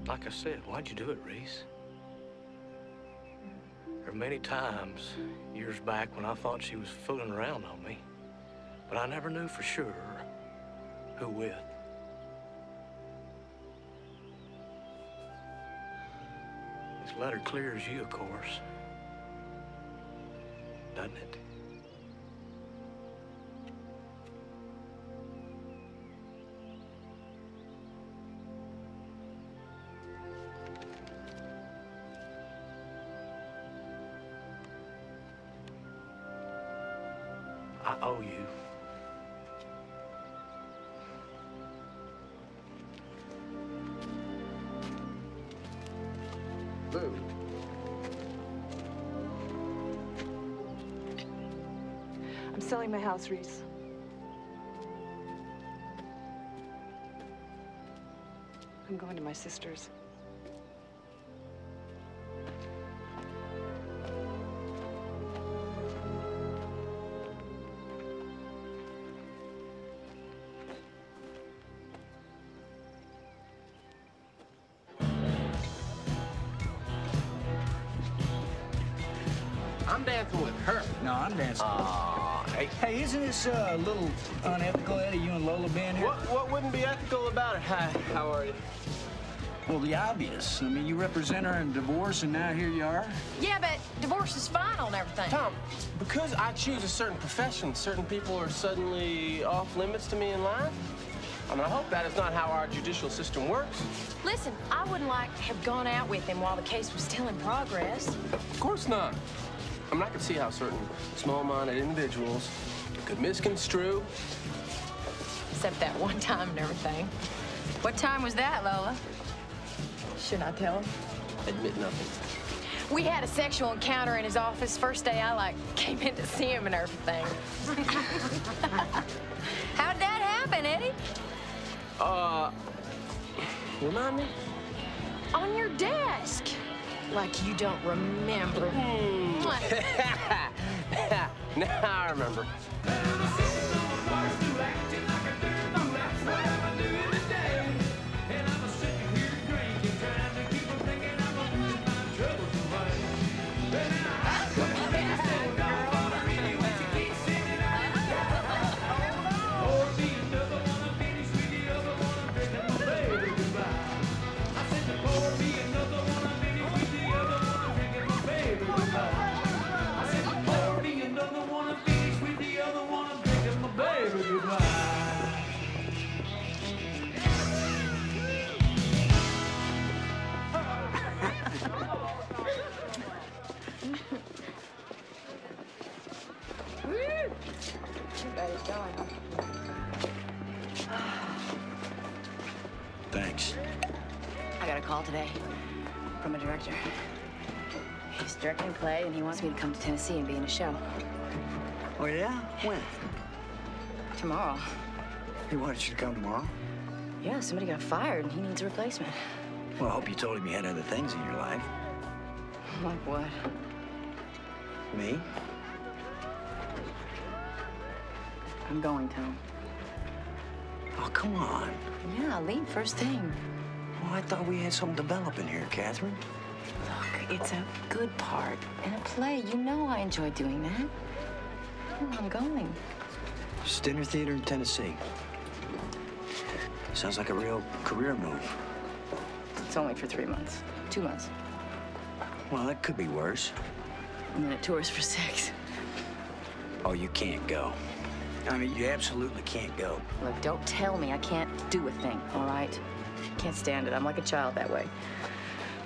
Like I said, why'd you do it, Reece? There were many times, years back, when I thought she was fooling around on me, but I never knew for sure who with. This letter clears you, of course, doesn't it? I owe you. Lou. I'm selling my house, Reece. I'm going to my sister's. I'm dancing with her. No, I'm dancing. Hey, isn't this a little unethical, Eddie, you and Lola being here? What wouldn't be ethical about it? Hi, how are you? Well, the obvious. I mean, you represent her in divorce, and now here you are. Yeah, but divorce is final and everything. Tom, because I choose a certain profession, certain people are suddenly off limits to me in life. I mean, I hope that is not how our judicial system works. Listen, I wouldn't like to have gone out with him while the case was still in progress. Of course not. I mean, I could see how certain small-minded individuals could misconstrue. Except that one time and everything. What time was that, Lola? Shouldn't I tell him? Admit nothing. We had a sexual encounter in his office. First day I, came in to see him and everything. How'd that happen, Eddie? Remind me? On your desk. Like you don't remember. Now I remember. Thanks. I got a call today from a director. He's directing a play, and he wants me to come to Tennessee and be in a show. Oh, yeah? When? Tomorrow. He wanted you to come tomorrow? Yeah, somebody got fired, and he needs a replacement. Well, I hope you told him you had other things in your life. Like what? Me? I'm going, Tom. Oh, come on. Yeah, I'll leave first thing. Well, I thought we had something developing here, Catherine. Look, it's a good part in a play. You know I enjoy doing that. Oh, I'm going. Dinner theater in Tennessee. Sounds like a real career move. It's only for 3 months. 2 months. Well, that could be worse. And then it tours for 6. Oh, you can't go. I mean, you absolutely can't go. Look, don't tell me I can't do a thing, all right? Can't stand it. I'm like a child that way.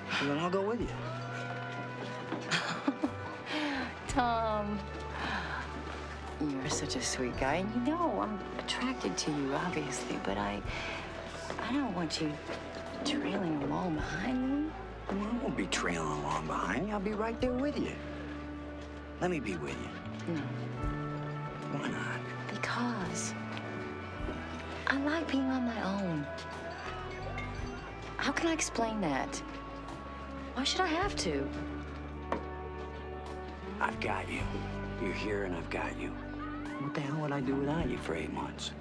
Well, then I'll go with you. Tom, you're such a sweet guy, and you know I'm attracted to you, obviously, but I don't want you trailing along behind me. Well, I won't be trailing along behind you. I'll be right there with you. Let me be with you. No. Why not? Because I like being on my own. How can I explain that? Why should I have to? I've got you. You're here and I've got you. What the hell would I do without you for 8 months?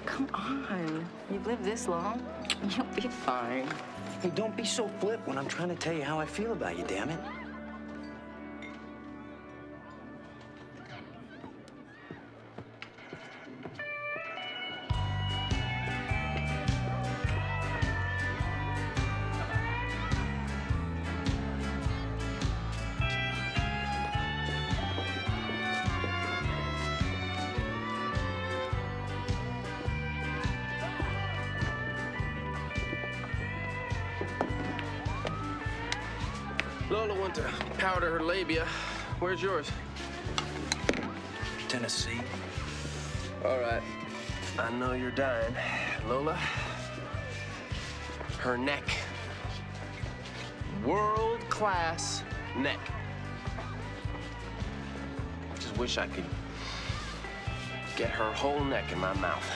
Come on. You've lived this long. You'll be fine. Hey, don't be so flip when I'm trying to tell you how I feel about you, damn it. Lola went to powder her labia. Where's yours? Tennessee. All right. I know you're dying. Lola, her neck. World-class neck. Just wish I could get her whole neck in my mouth.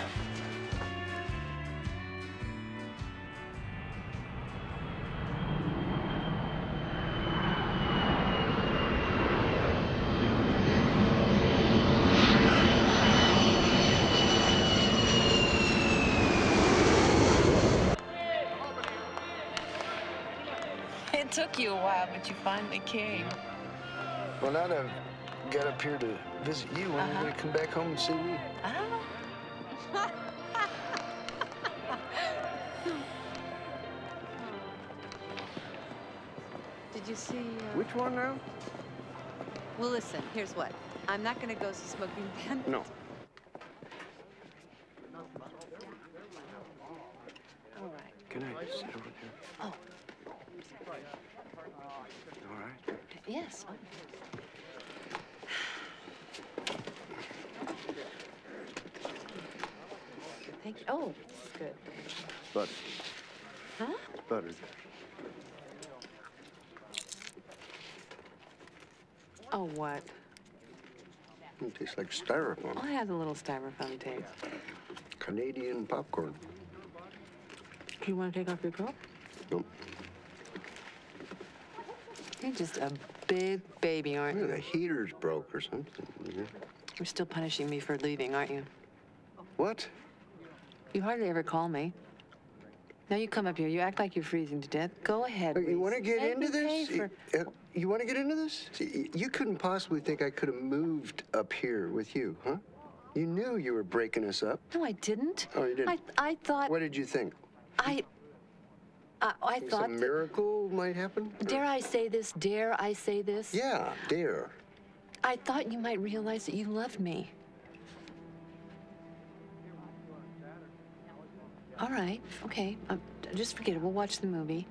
It took you a while, but you finally came. Well, now that I've got up here to visit you, when are you going to come back home and see me? I don't know. Did you see... Which one now? Well, listen, here's what. I'm not going to go see Smoking Bandit. No. All right. Can I just sit over there? Oh. All right. Yes. Thank you. Oh, good. Butter. Huh? It's buttered. Oh, what? It tastes like styrofoam. Oh, it has a little styrofoam taste. Canadian popcorn. Do you want to take off your coat? Nope. You're just a big baby, aren't you? The heater's broke or something. Yeah. You're still punishing me for leaving, aren't you? What? You hardly ever call me. Now you come up here. You act like you're freezing to death. Go ahead. You want to get Let into me this? pay for- You want to get into this? See, you couldn't possibly think I could have moved up here with you, huh? You knew you were breaking us up. No, I didn't. Oh, you didn't? I thought... What did you think? I Think thought... some miracle might happen? Dare I say this? Dare I say this? Yeah, dare. I thought you might realize that you loved me. All right, okay. Just forget it. We'll watch the movie.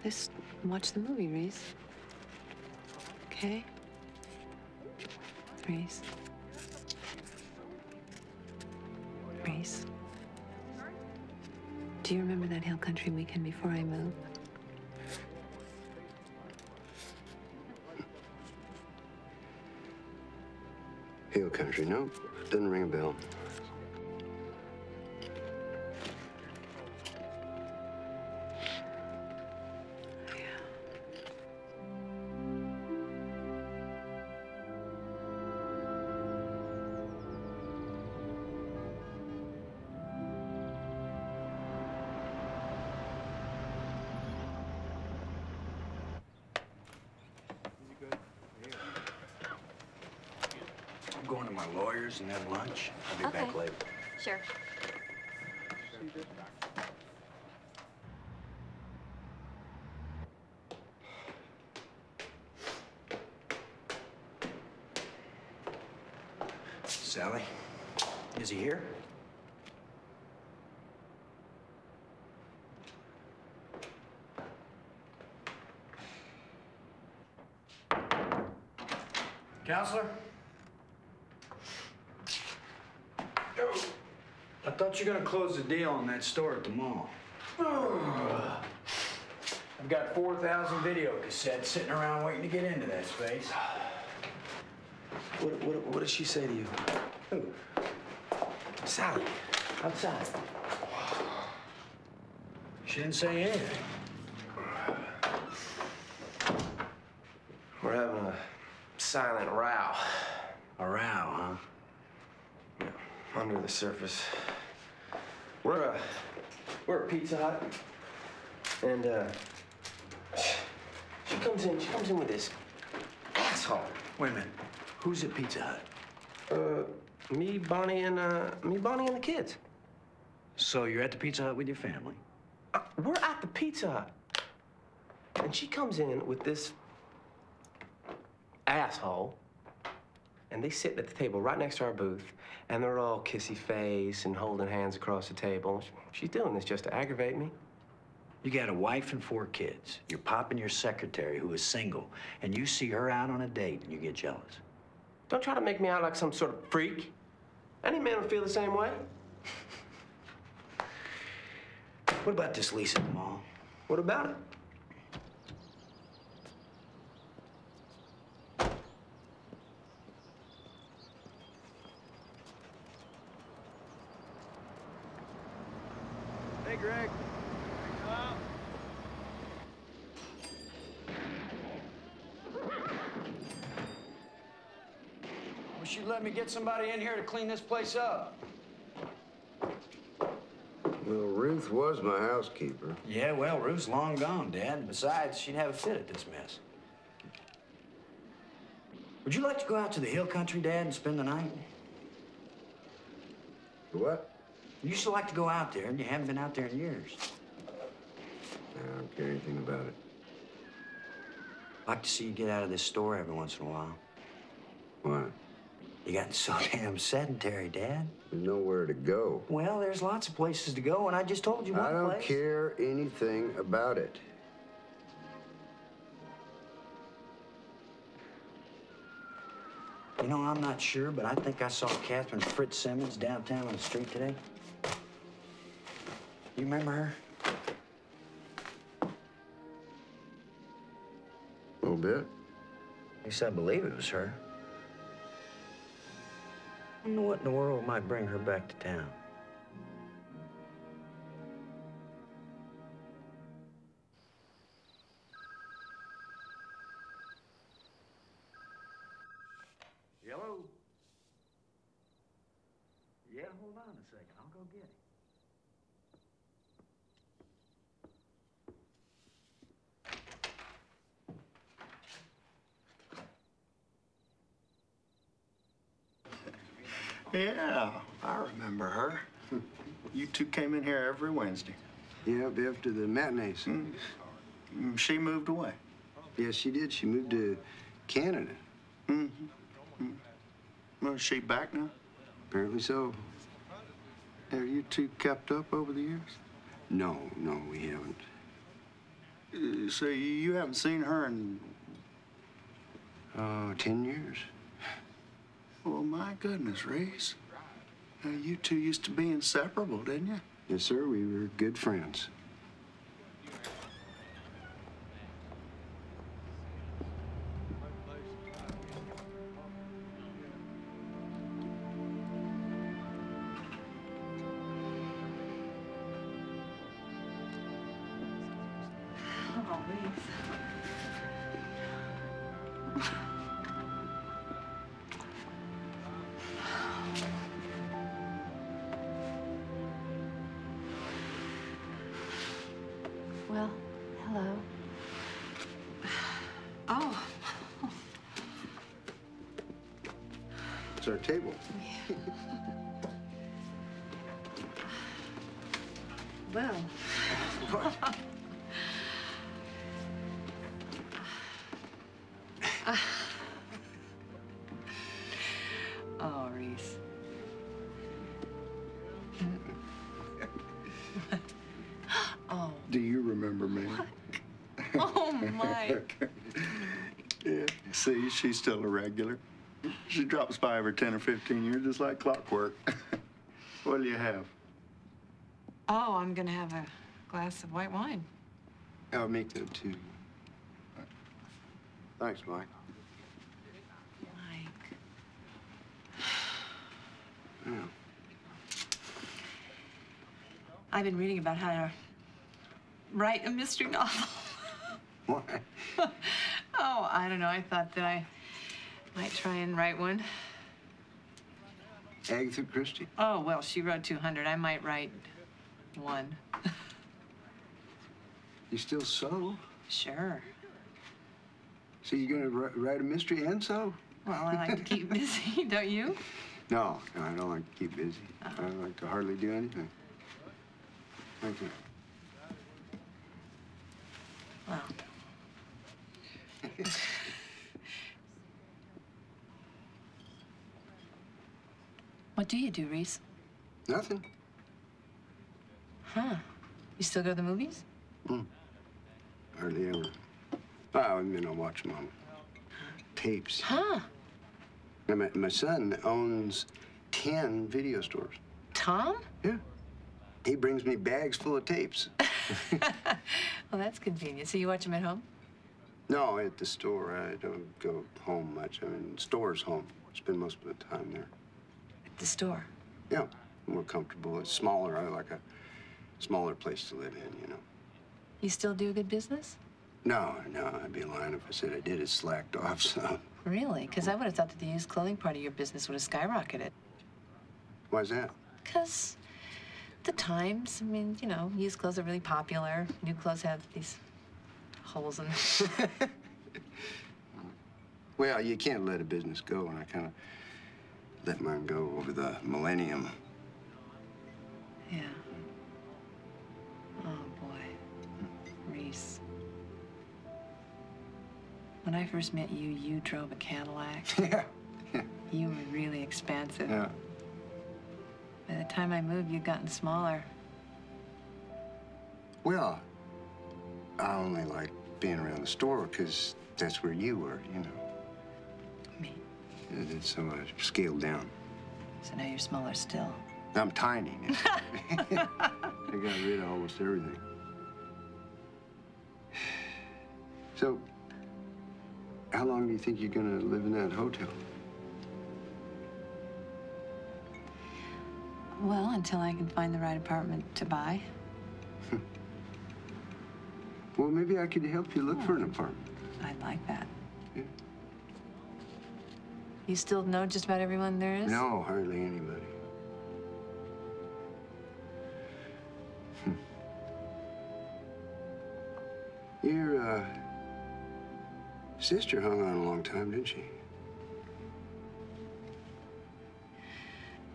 Just watch the movie, Reece. Okay? Reece. Reece. Do you remember that hill country weekend before I moved? Hill country, no. Doesn't ring a bell. I'm going to my lawyer's and have lunch. I'll be back later. Sure. Sally, is he here? Counselor? I thought you were gonna close the deal on that store at the mall. I've got 4,000 video cassettes sitting around waiting to get into that space. What did she say to you? Who? Sally, outside. She didn't say anything. We're having a silent row. A row, huh? Yeah, under the surface. We're a Pizza Hut, and she comes in with this asshole. Wait a minute. Who's at Pizza Hut? Me, Bonnie, and the kids. So you're at the Pizza Hut with your family? We're at the Pizza Hut, and she comes in with this asshole, and they sit at the table right next to our booth, and they're all kissy face and holding hands across the table. She's doing this just to aggravate me. You got a wife and 4 kids. You're popping your secretary, who is single, and you see her out on a date and you get jealous. Don't try to make me out like some sort of freak. Any man would feel the same way. What about this lease at the mall? What about it? Hey, Greg. Wish you'd let me get somebody in here to clean this place up. Well, Ruth was my housekeeper. Yeah, well, Ruth's long gone, Dad. Besides, she'd have a fit at this mess. Would you like to go out to the hill country, Dad, and spend the night? What? You used to like to go out there, and you haven't been out there in years. I don't care anything about it. like to see you get out of this store every once in a while. Why? You gotten so damn sedentary, Dad. There's nowhere to go. Well, there's lots of places to go, and I just told you one I don't place. care anything about it. You know, I'm not sure, but I think I saw Catherine Fitzsimmons downtown on the street today. You remember her? A little bit. At least I believe it was her. I wonder what in the world might bring her back to town. Yellow? Yeah, hold on a second. I'll go get it. Yeah, I remember her. You two came in here every Wednesday. Yeah, after the matinees. She moved away. Yes, she did. She moved to Canada. Well, is she back now? Apparently so. Have you two kept up over the years? No, we haven't. So you haven't seen her in... 10 years. Well, my goodness, Reece. You two used to be inseparable, didn't you? Yes, sir. We were good friends. Oh, Reece. Well, hello. Oh. It's our table. Well. Oh, Reece. Oh. Do you remember me? Oh, Mike. Yeah. See, she's still a regular. She drops by every 10 or 15 years, just like clockwork. What'll you have? Oh, I'm gonna have a glass of white wine. I'll make that too. Thanks, Mike. Mike. Yeah. I've been reading about how to write a mystery novel. Why? Oh, I don't know. I thought that I might try and write one. Agatha Christie. Oh, well, she wrote 200. I might write one. You still sew? Sure. So you're gonna write a mystery and sew? Well, I like to keep busy, don't you? No, I don't like to keep busy. I don't like to hardly do anything. Thank you. Well. What do you do, Reece? Nothing. Huh. You still go to the movies? Hardly ever. I mean, I watch them on tapes. Huh. Now, my son owns 10 video stores. Tom? Yeah. He brings me bags full of tapes. Well, that's convenient. So you watch them at home? No, at the store. I don't go home much. I mean, store's home. Spend most of the time there. At the store? Yeah, more comfortable. It's smaller. I like a smaller place to live in, you know. You still do good business? No, I'd be lying if I said I did. It's slacked off, so. Really? Because I would have thought that the used clothing part of your business would have skyrocketed. Why's that? Because the times, I mean, you know, used clothes are really popular. New clothes have these holes in them. Well, you can't let a business go, and I kind of let mine go over the millennium. Yeah. Oh, boy. Reece. When I first met you, you drove a Cadillac. Yeah. You were really expansive. Yeah. By the time I moved, you'd gotten smaller. Well, I only like being around the store because that's where you were, you know. Me. And so I scaled down. So now you're smaller still. I'm tiny now. I got rid of almost everything. So, how long do you think you're gonna live in that hotel? Well, until I can find the right apartment to buy. Well, maybe I could help you look for an apartment. I'd like that. Yeah. You still know just about everyone there is? No, hardly anybody. Your sister hung on a long time, didn't she?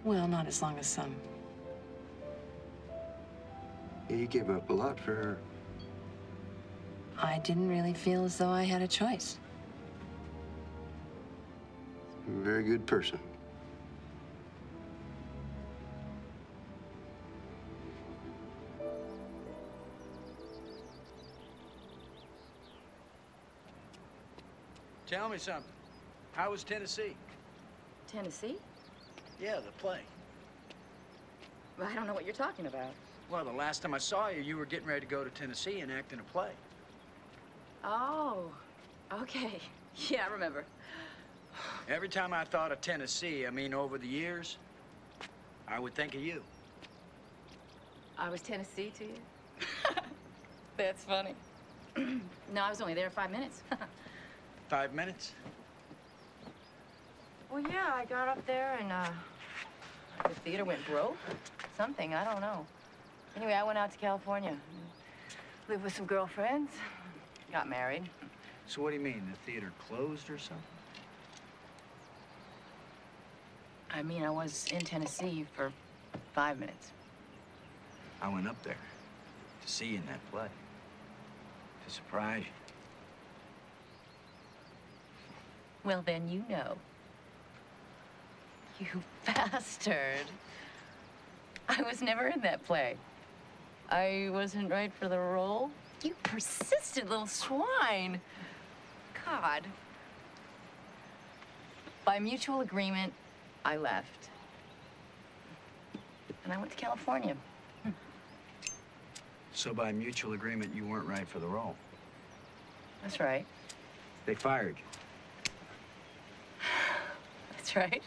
Well, not as long as some. Yeah, you gave up a lot for her. I didn't really feel as though I had a choice. You're a very good person. Tell me something. How was Tennessee? Tennessee? Yeah, the play. Well, I don't know what you're talking about. Well, the last time I saw you, you were getting ready to go to Tennessee and act in a play. Oh, okay. Yeah, I remember. Every time I thought of Tennessee, I mean, over the years, I would think of you. I was Tennessee to you? That's funny. No, I was only there 5 minutes. 5 minutes? Well, yeah, I got up there and, the theater went broke. Something, I don't know. Anyway, I went out to California. Lived with some girlfriends. Got married. So what do you mean, the theater closed or something? I mean, I was in Tennessee for 5 minutes. I went up there to see you in that play. To surprise you. Well, then you know. You bastard. I was never in that play. I wasn't right for the role. You persistent little swine. God. By mutual agreement, I left. And I went to California. So by mutual agreement, you weren't right for the role? That's right. They fired you? That's right.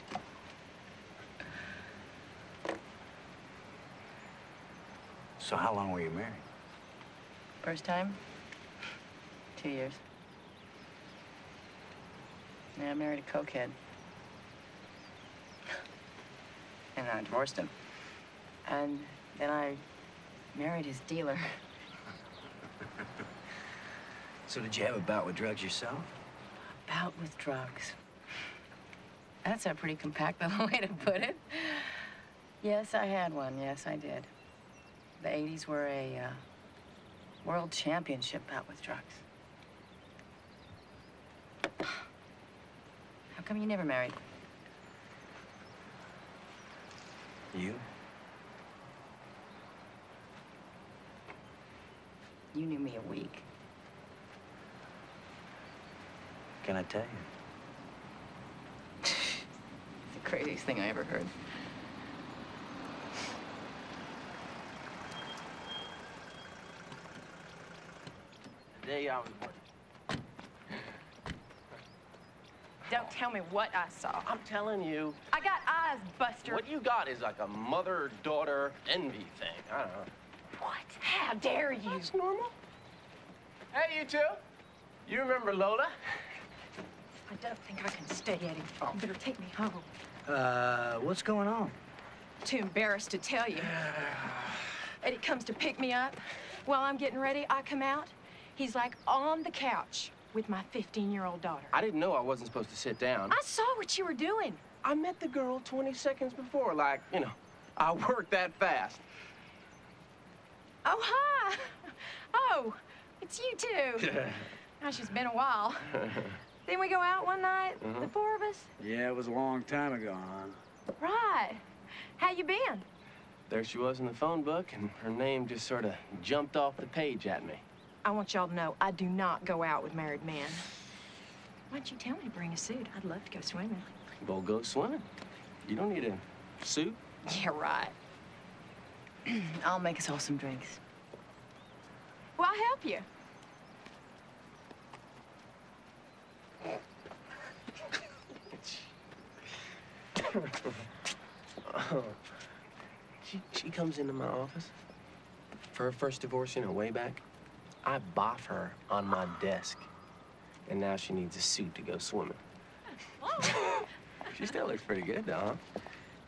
So how long were you married? First time, 2 years. Yeah, I married a cokehead. And I divorced him. And then I married his dealer. So did you have a bout with drugs yourself? Bout with drugs. That's a pretty compact little way to put it. Yes, I had one. Yes, I did. The 80s were a world championship bout with drugs. How come you never married? You? You knew me a week. Can I tell you? It's the craziest thing I ever heard. The day I was born. Don't tell me what I saw. I'm telling you. I got eyes, Buster. What you got is like a mother-daughter envy thing. I don't know. What? How dare you? That's normal. Hey, you two. You remember Lola? I don't think I can stay, Eddie. You better take me home. What's going on? Too embarrassed to tell you. Eddie comes to pick me up. While I'm getting ready, I come out. He's like on the couch with my 15-year-old daughter. I didn't know I wasn't supposed to sit down. I saw what you were doing. I met the girl 20 seconds before. Like, you know, I worked that fast. Oh, hi. Oh, it's you two. Gosh, it's been a while. Didn't we go out one night, the four of us? Yeah, it was a long time ago, huh? Right. How you been? There she was in the phone book, and her name just sort of jumped off the page at me. I want y'all to know I do not go out with married men. Why don't you tell me to bring a suit? I'd love to go swimming. We'll go swimming. You don't need a suit. Yeah, right. I'll make us all some drinks. Well, I'll help you. She comes into my office for her first divorce, you know, way back. I boff her on my desk, and now she needs a suit to go swimming. She still looks pretty good, though, huh?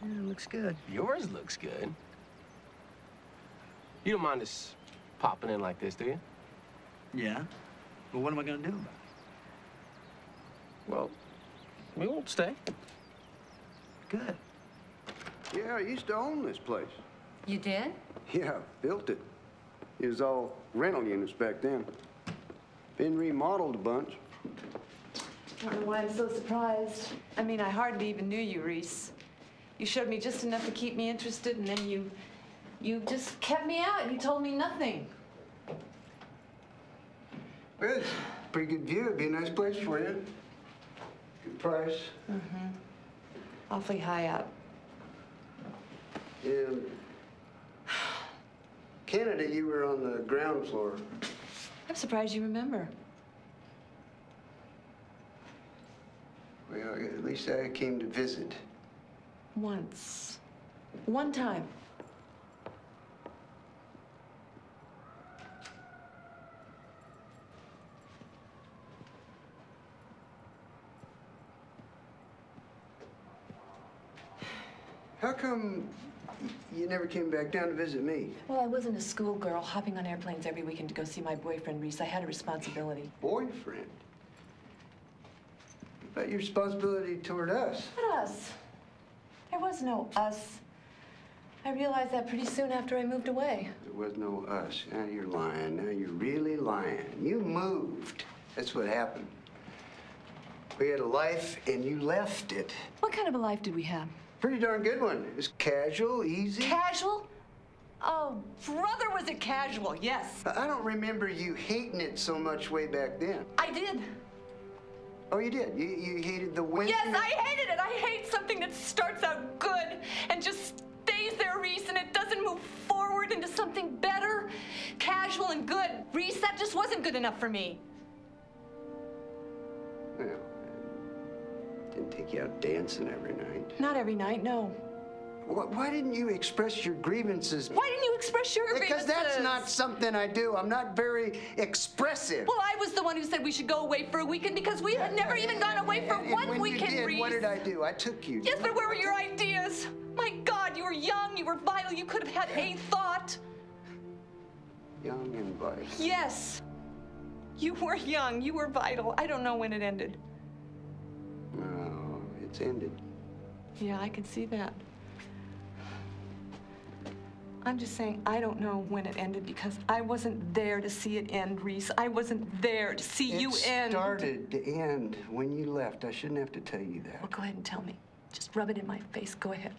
Yeah, it looks good. Yours looks good. You don't mind us popping in like this, do you? Yeah. Well, what am I gonna do about it? Well, we won't stay. Good. Yeah, I used to own this place. You did? Yeah, built it. It was all rental units back then. Been remodeled a bunch. I don't know why I'm so surprised. I mean, I hardly even knew you, Reece. You showed me just enough to keep me interested, and then you just kept me out. You told me nothing. Well, it's a pretty good view. It'd be a nice place for you. Good price. Mm-hmm. Awfully high up. In Canada, you were on the ground floor. I'm surprised you remember. Well, at least I came to visit. Once. One time. How come you never came back down to visit me? Well, I wasn't a schoolgirl hopping on airplanes every weekend to go see my boyfriend, Reece. I had a responsibility. Boyfriend? What about your responsibility toward us? What us? There was no us. I realized that pretty soon after I moved away. There was no us. Now you're lying. Now you're really lying. You moved. That's what happened. We had a life, and you left it. What kind of a life did we have? Pretty darn good one. It was casual, easy. Casual? Oh, brother, was it casual, yes. I don't remember you hating it so much way back then. I did. Oh, you did? You hated the winter? Yes, I hated it. I hate something that starts out good and just stays there, Reece, and it doesn't move forward into something better, casual and good. Reece, that just wasn't good enough for me. Well, didn't take you out dancing every night. Not every night, no. Why didn't you express your grievances? Why didn't you express your grievances? Because that's not something I do. I'm not very expressive. Well, I was the one who said we should go away for a weekend because we had never even gone away for one weekend, Reece. Reece. What did I do? I took you. Yes, but where were your ideas? My God, you were young, you were vital, you could have had a thought. Young and vital. Yes. You were young, you were vital. I don't know when it ended. No, it's ended. Yeah, I can see that. I'm just saying I don't know when it ended because I wasn't there to see it end, Reece. I wasn't there to see you end. It started to end when you left. I shouldn't have to tell you that. Well, go ahead and tell me. Just rub it in my face. Go ahead.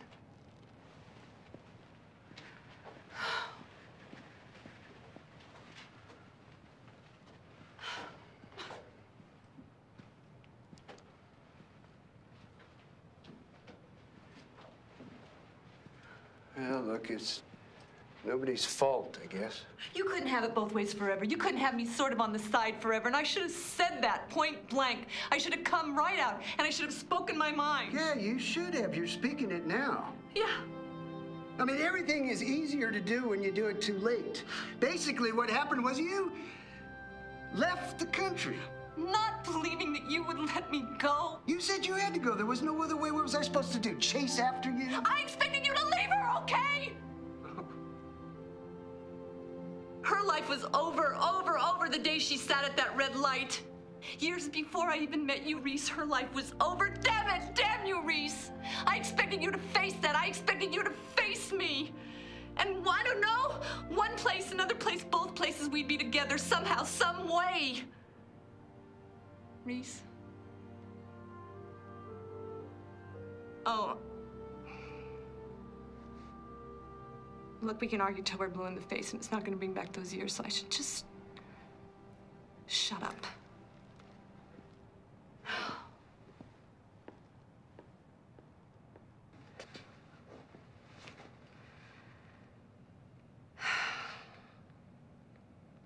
Well, look, it's nobody's fault, I guess. You couldn't have it both ways forever. You couldn't have me sort of on the side forever, and I should have said that point blank. I should have come right out, and I should have spoken my mind. Yeah, you should have. You're speaking it now. Yeah. I mean, everything is easier to do when you do it too late. Basically, what happened was you left the country. Not believing that you would let me go. You said you had to go. There was no other way. What was I supposed to do? Chase after you? I expected you to leave her, okay? Her life was over the day she sat at that red light. Years before I even met you, Reece, her life was over. Damn it! Damn you, Reece! I expected you to face that. I expected you to face me. And I don't know, one place, another place, both places we'd be together somehow, some way. Reece? Oh. Look, we can argue till we're blue in the face, and it's not going to bring back those years, so I should just shut up.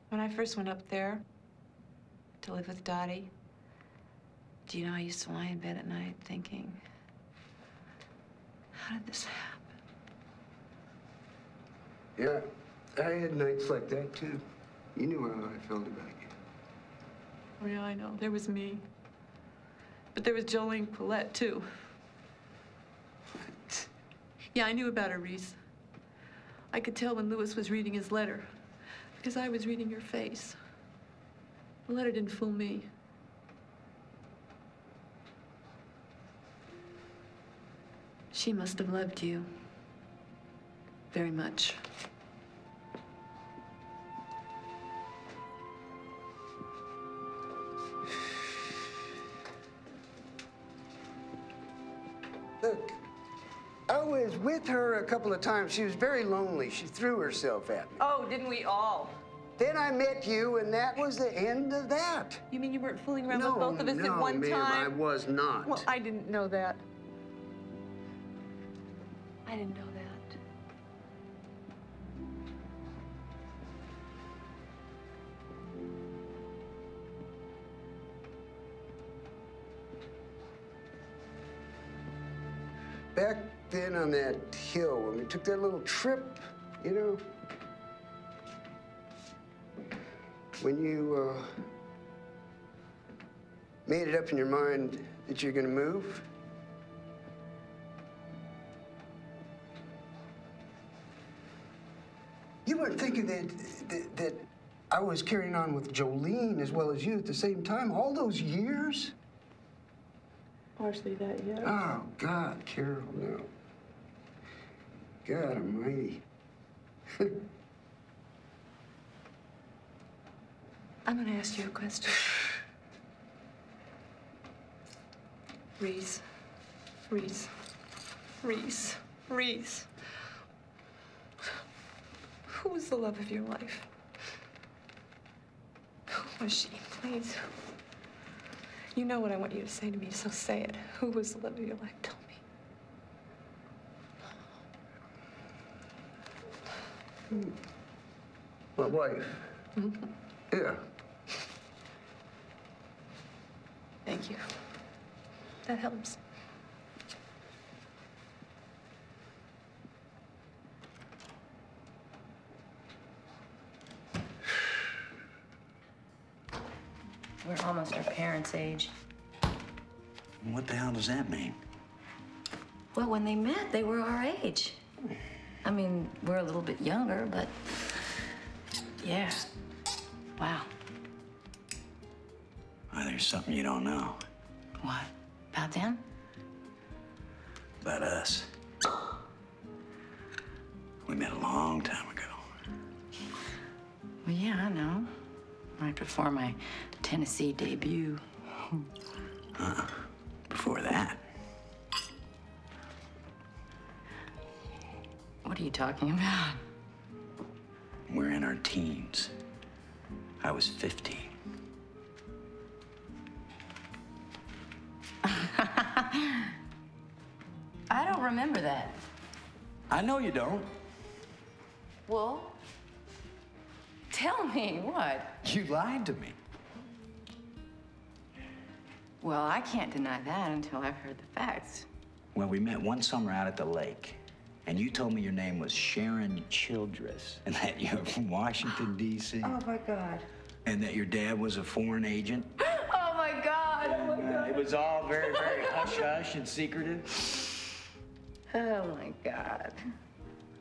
When I first went up there to live with Dottie, do you know I used to lie in bed at night thinking, how did this happen? Yeah, I had nights like that, too. You knew how I felt about you. Oh, yeah, I know. There was me. But there was Jolene Paulette, too. Yeah, I knew about her, Reece. I could tell when Louis was reading his letter, because I was reading your face. The letter didn't fool me. She must have loved you very much. Look, I was with her a couple of times. She was very lonely. She threw herself at me. Oh, didn't we all? Then I met you, and that was the end of that. You mean you weren't fooling around with both of us at one ma'am, time? I was not. Well, I didn't know that. I didn't know that. Back then on that hill, when we took that little trip, you know, when you made it up in your mind that you're gonna move, you weren't thinking that I was carrying on with Jolene as well as you at the same time all those years? Partially that, yeah. Oh, God, Carol, no. God almighty. I'm gonna ask you a question. Reece. Reece. Reece. Reece. Who was the love of your life? Who was she? Please. You know what I want you to say to me, so say it. Who was the love of your life? Tell me. My wife. Mm-hmm. Yeah. Thank you. That helps. We're almost our parents' age. What the hell does that mean? Well, when they met, they were our age. I mean, we're a little bit younger, but yeah. Wow. Well, there's something you don't know. What? About them? About us. We met a long time ago. Well, yeah, I know. Right before my Tennessee debut. Before that. What are you talking about? We're in our teens. I was 15. I don't remember that. I know you don't. Well, tell me what? You lied to me. Well, I can't deny that until I've heard the facts. Well, we met one summer out at the lake, and you told me your name was Sharon Childress, and that you're from Washington, D.C. Oh, my God. And that your dad was a foreign agent. Oh, my God. Oh, my God. It was all very, very hush-hush and secretive. Oh, my God.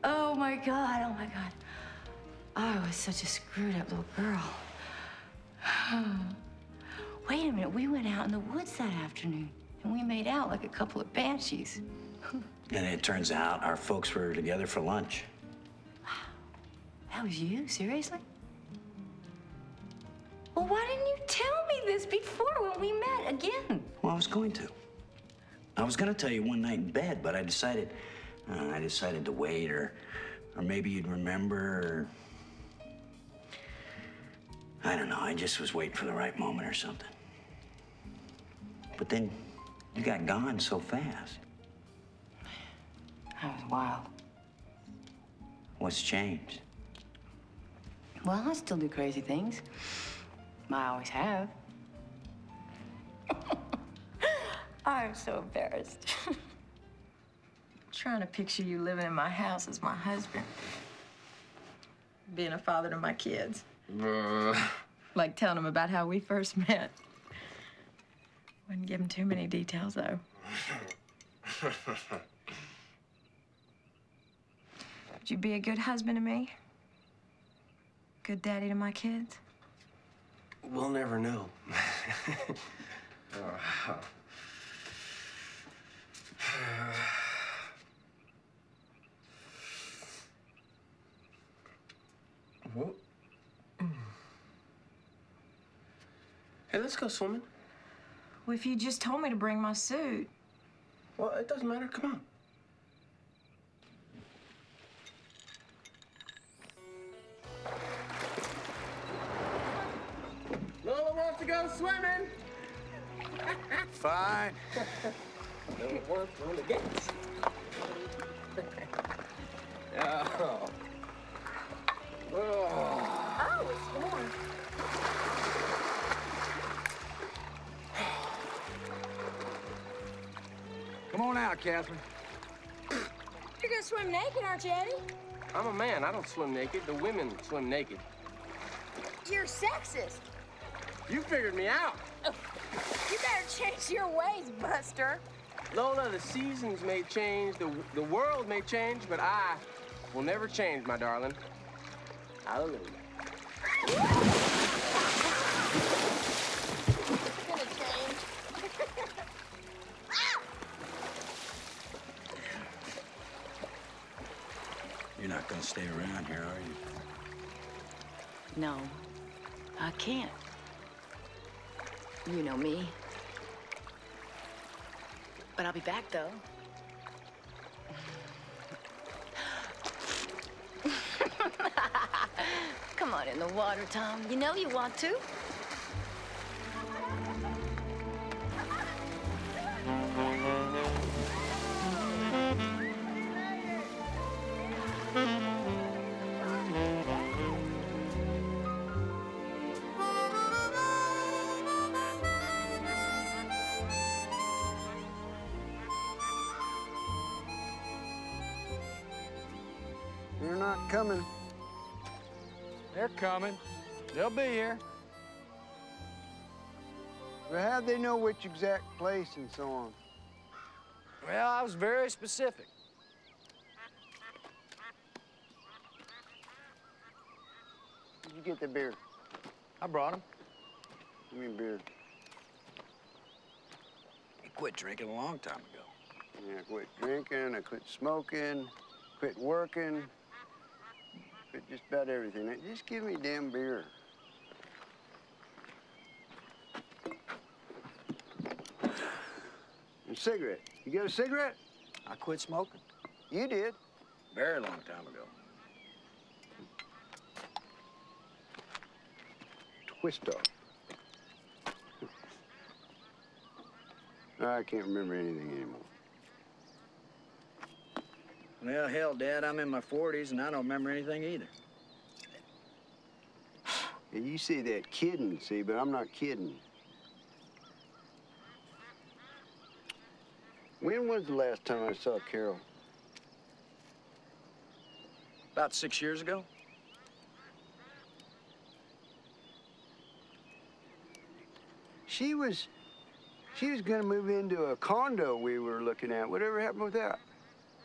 Oh, my God. Oh, my God. I was such a screwed-up little girl. Wait a minute. We went out in the woods that afternoon, and we made out like a couple of banshees. And it turns out our folks were together for lunch. Wow. That was you? Seriously? Well, why didn't you tell me this before when we met? I was going to. I was going to tell you one night in bed, but I decided to wait, or maybe you'd remember, or I don't know. I just was waiting for the right moment or something. But then you got gone so fast. That was wild. What's changed? Well, I still do crazy things. I always have. I'm so embarrassed. Trying to picture you living in my house as my husband. Being a father to my kids. Like telling them about how we first met. Wouldn't give them too many details, though. Would you be a good husband to me? Good daddy to my kids? We'll never know. Hey, let's go swimming. Well, if you just told me to bring my suit. Well, it doesn't matter. Come on. Lola wants to go swimming. Fine. Lola wants on the gates. Oh. Oh, it's warm. Come on out, Catherine. You're gonna swim naked, aren't you, Eddie? I'm a man. I don't swim naked. The women swim naked. You're sexist. You figured me out. You better change your ways, Buster. Lola, the seasons may change, the world may change, but I will never change, my darling. Hallelujah. It's gonna change. You're not gonna stay around here, are you? No, I can't. You know me. But I'll be back, though. Come on in the water, Tom. You know you want to. They're not coming. They're coming. They'll be here. But how'd they know which exact place and so on? Well, I was very specific. Did you get the beer? I brought them. Give me a beer. You quit drinking a long time ago. Yeah, I quit drinking, I quit smoking, quit working, quit just about everything. Just give me a damn beer. A cigarette. You get a cigarette? I quit smoking. You did. Very long time ago. Twist off. I can't remember anything anymore. Well, hell, Dad, I'm in my 40s and I don't remember anything either. Yeah, you say that kidding, see, but I'm not kidding. When was the last time I saw Carol? About 6 years ago. She was gonna move into a condo we were looking at. Whatever happened with that?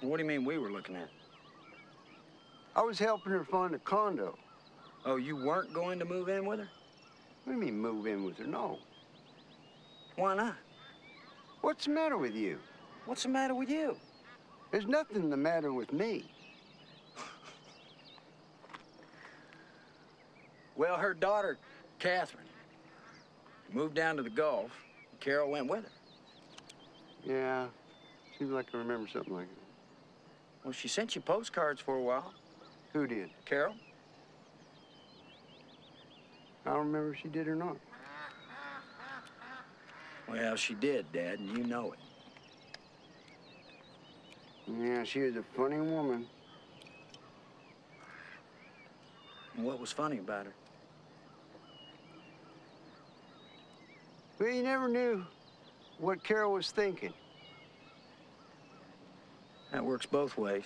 What do you mean we were looking at? I was helping her find a condo. Oh, you weren't going to move in with her? What do you mean move in with her? No. Why not? What's the matter with you? What's the matter with you? There's nothing the matter with me. Well, her daughter, Catherine, moved down to the Gulf. Carol went with her. Yeah, seems like I remember something like that. Well, she sent you postcards for a while. Who did? Carol? I don't remember if she did or not. Well, she did, Dad, and you know it. Yeah, she was a funny woman. And what was funny about her? Well, you never knew what Carol was thinking. That works both ways.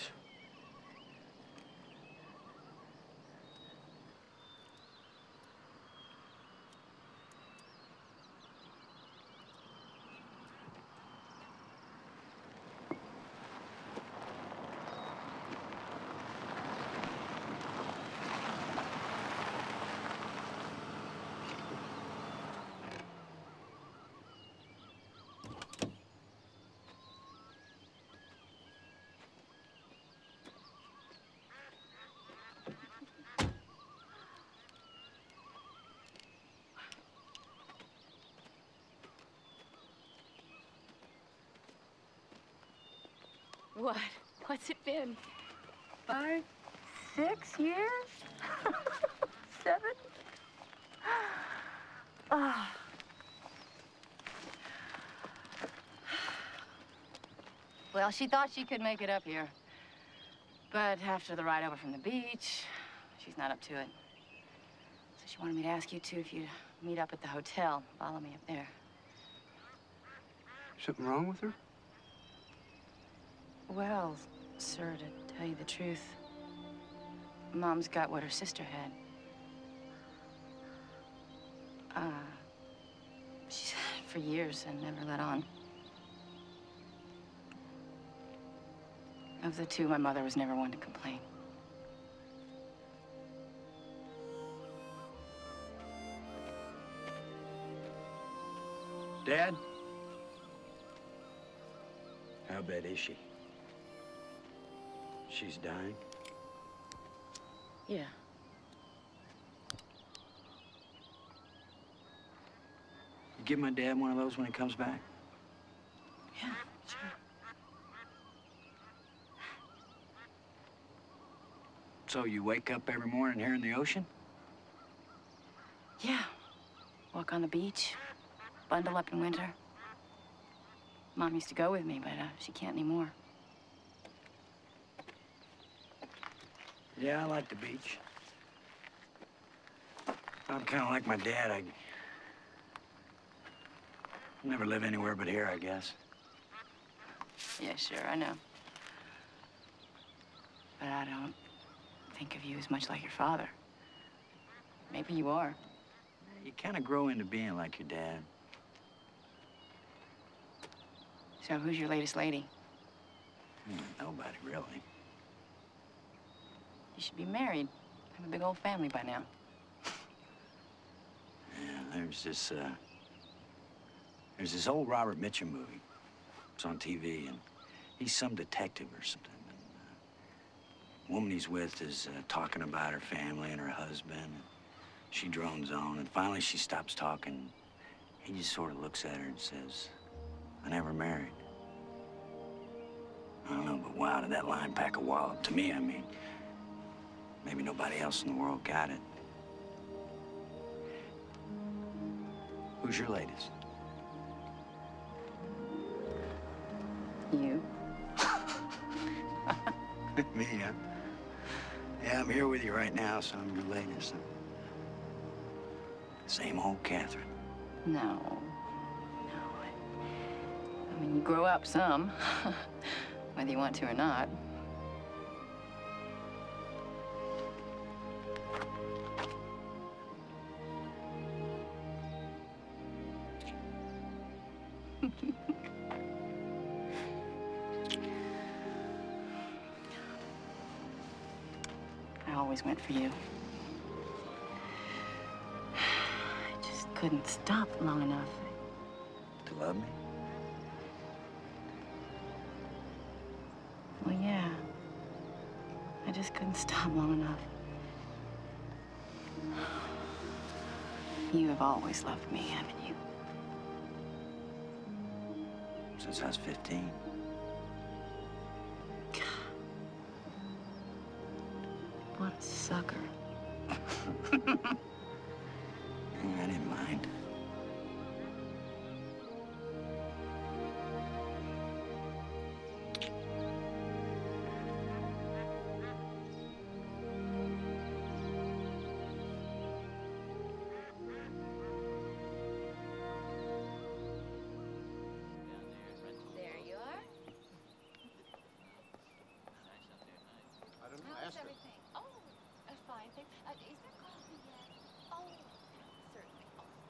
What? What's it been? 5, 6 years? 7? Ah. Well, she thought she could make it up here. But after the ride over from the beach, she's not up to it. So she wanted me to ask you two if you'd meet up at the hotel. Follow me up there. Something wrong with her? Well, sir, to tell you the truth, Mom's got what her sister had. She's had it for years and never let on. Of the two, my mother was never one to complain. Dad? How bad is she? She's dying? Yeah. You give my dad one of those when he comes back? Yeah, sure. So you wake up every morning here in the ocean? Yeah. Walk on the beach, bundle up in winter. Mom used to go with me, but she can't anymore. Yeah, I like the beach. I'm kind of like my dad. I never live anywhere but here, I guess. Yeah, sure, I know. But I don't think of you as much like your father. Maybe you are. You kind of grow into being like your dad. So who's your latest lady? Nobody, really. You should be married. Have a big old family by now. Yeah, there's this old Robert Mitchum movie. It's on TV, and he's some detective or something. And, the woman he's with is talking about her family and her husband. And she drones on, and finally she stops talking. He just sort of looks at her and says, "I never married." I don't know, but wow, did that line pack a wallop to me, I mean. Maybe nobody else in the world got it. Who's your latest? You. Me, huh? Yeah, I'm here with you right now, so I'm your latest. Same old Catherine. No. No. I mean, you grow up some, whether you want to or not. I always went for you. I just couldn't stop long enough. To love me? Well, yeah. I just couldn't stop long enough. You have always loved me, haven't you? since I was 15. What a sucker. I didn't mind. How's everything? Oh, fine. Is there coffee yet? Oh, certainly. Oh.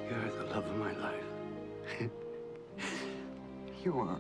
You're the love of my life. You are.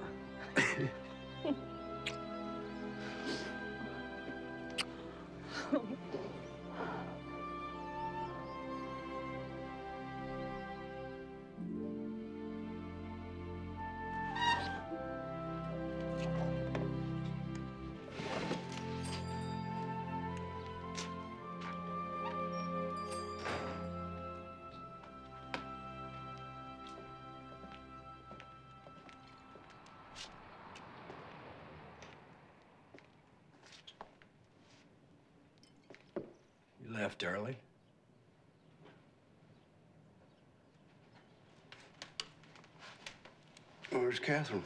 You left early. Where's Catherine?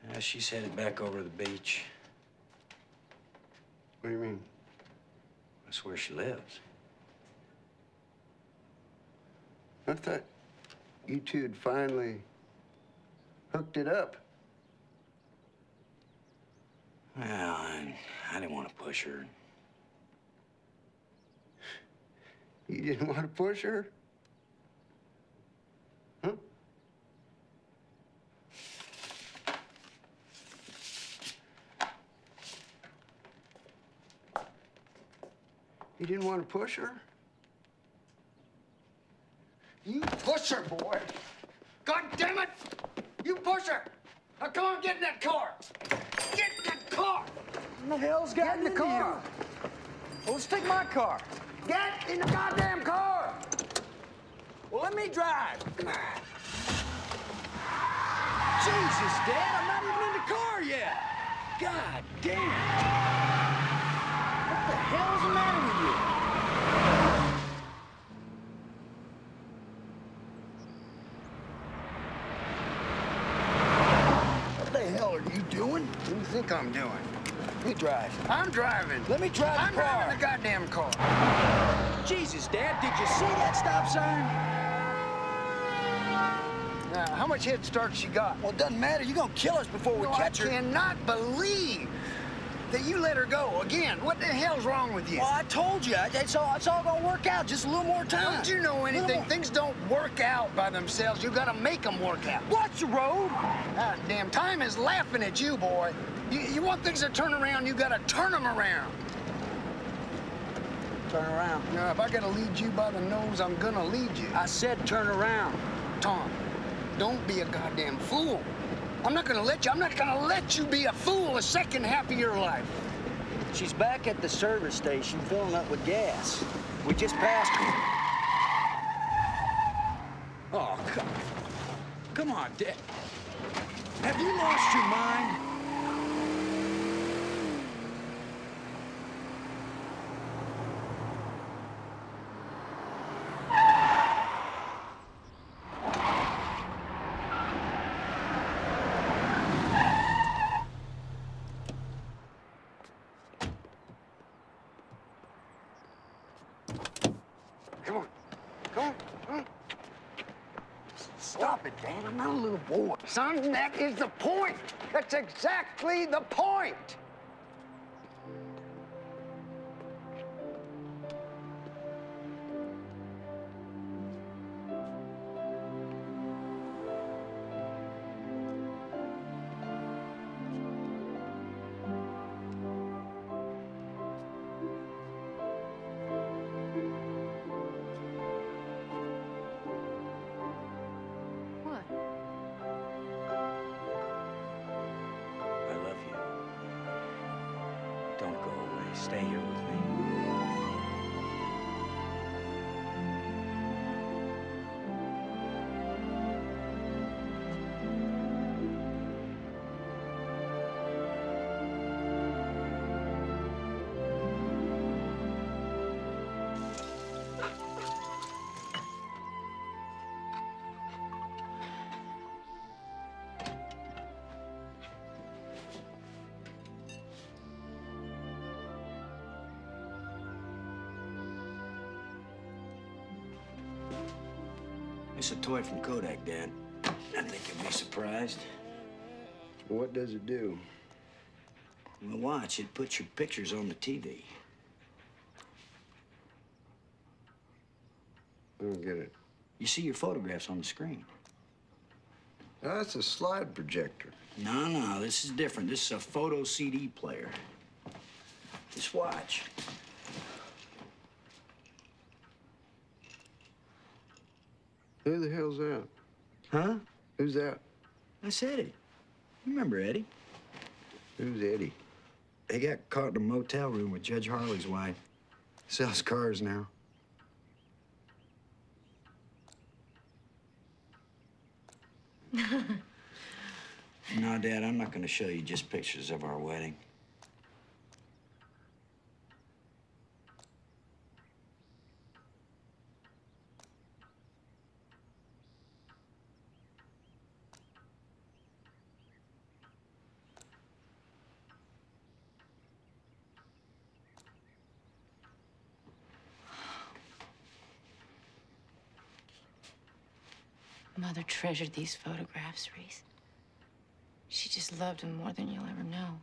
Yeah, she's headed back over to the beach. What do you mean? That's where she lives. I thought you two had finally hooked it up. Well, I didn't want to push her. You didn't want to push her? Huh? You didn't want to push her? You push her, boy. God damn it! You push her! Now come on, get in that car! Get in that car! What the hell's got in the car? Well, let's take my car. Get in the goddamn car! Well, let me drive. Jesus, Dad, I'm not even in the car yet. God damn. What the hell's the matter with you? What the hell are you doing? What do you think I'm doing? You drive. I'm driving. Let me drive the car. I'm driving the goddamn car. Jesus, Dad, did you see that stop sign? Now, how much head start she got? Well, it doesn't matter. You're gonna kill us before we catch her. I cannot believe that you let her go again. What the hell's wrong with you? Well, I told you. It's all gonna work out. Just a little more time. Don't you know anything? Things don't work out by themselves. You gotta make them work out. Watch the road. God damn, time is laughing at you, boy. You want things to turn around, you gotta turn them around. Turn around. Now, if I gotta lead you by the nose, I'm gonna lead you. I said turn around. Tom, don't be a goddamn fool. I'm not gonna let you be a fool a second half of your life. She's back at the service station filling up with gas. We just passed her. Oh, come on, Dad. Have you lost your mind? it, Dad. I'm not a little boy. Son, that is the point. That's exactly the point. Stay here with me. It's a toy from Kodak, Dad. I think you'll be surprised. What does it do? Well, watch. It puts your pictures on the TV. I don't get it. You see your photographs on the screen. That's a slide projector. No, this is different. This is a photo CD player. Just watch. Who the hell's that? Huh? Who's that? That's Eddie. You remember Eddie? Who's Eddie? He got caught in a motel room with Judge Harley's wife. Sells cars now. No, Dad, I'm not going to show you just pictures of our wedding. Mother treasured these photographs, Reece. She just loved them more than you'll ever know.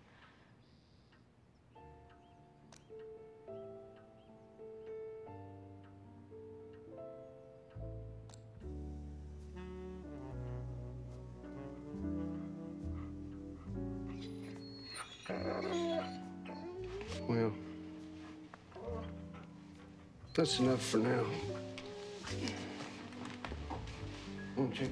Well, that's enough for now. Won't you?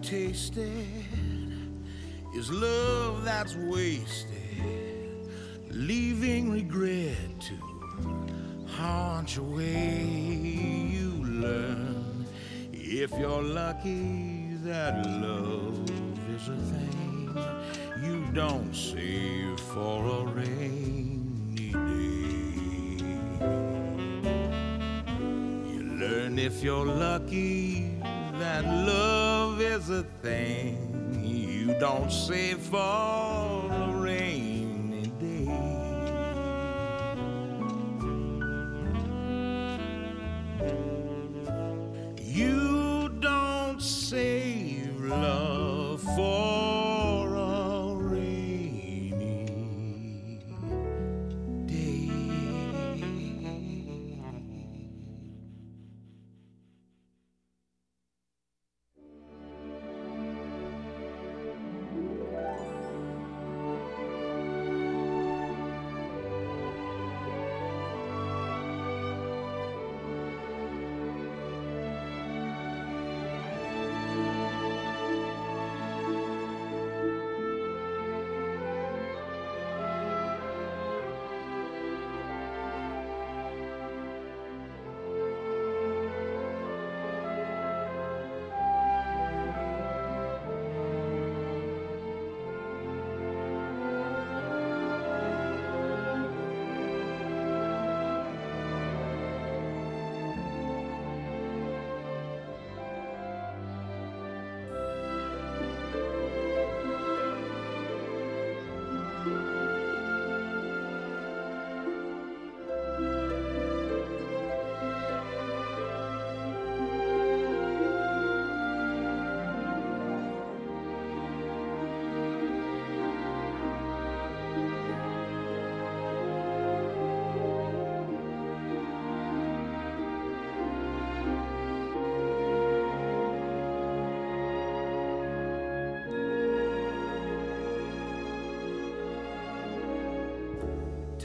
Tasted is love that's wasted, leaving regret to haunt your way. You learn, if you're lucky, that love is a thing you don't save for a rainy day. You learn, if you're lucky, that love is a thing you don't save for a rainy day. You don't save love for a rainy day.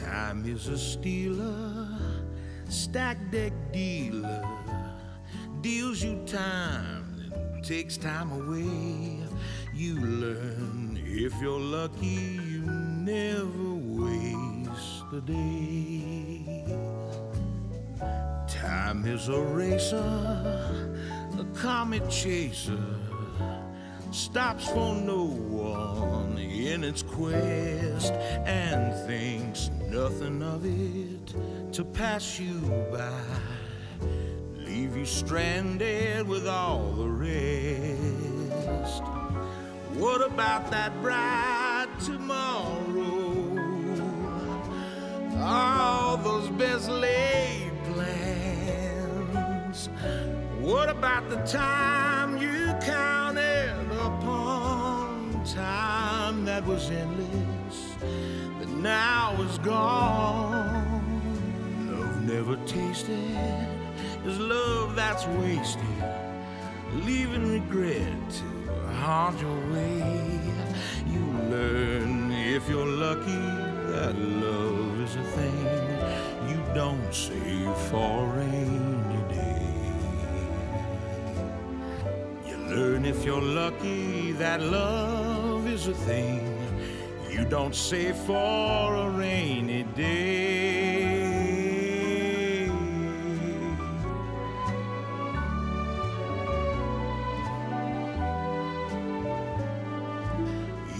Time is a stealer, stack deck dealer, deals you time and takes time away. You learn if you're lucky, you never waste a day. Time is a racer, a comet chaser, stops for no one in its quest and thinks nothing of it to pass you by, leave you stranded with all the rest. What about that bright tomorrow? All those best laid plans. What about the time you counted upon? Time that was endless, that now is gone. Love never tasted is love that's wasted, leaving regret to haunt your way. You learn if you're lucky that love is a thing you don't save for a rainy day. You learn if you're lucky that love is a thing you don't save for a rainy day.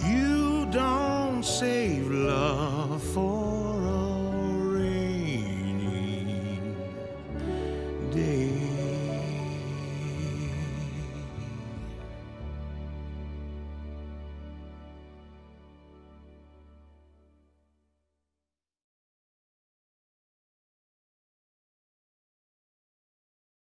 You don't save love for a rainy day.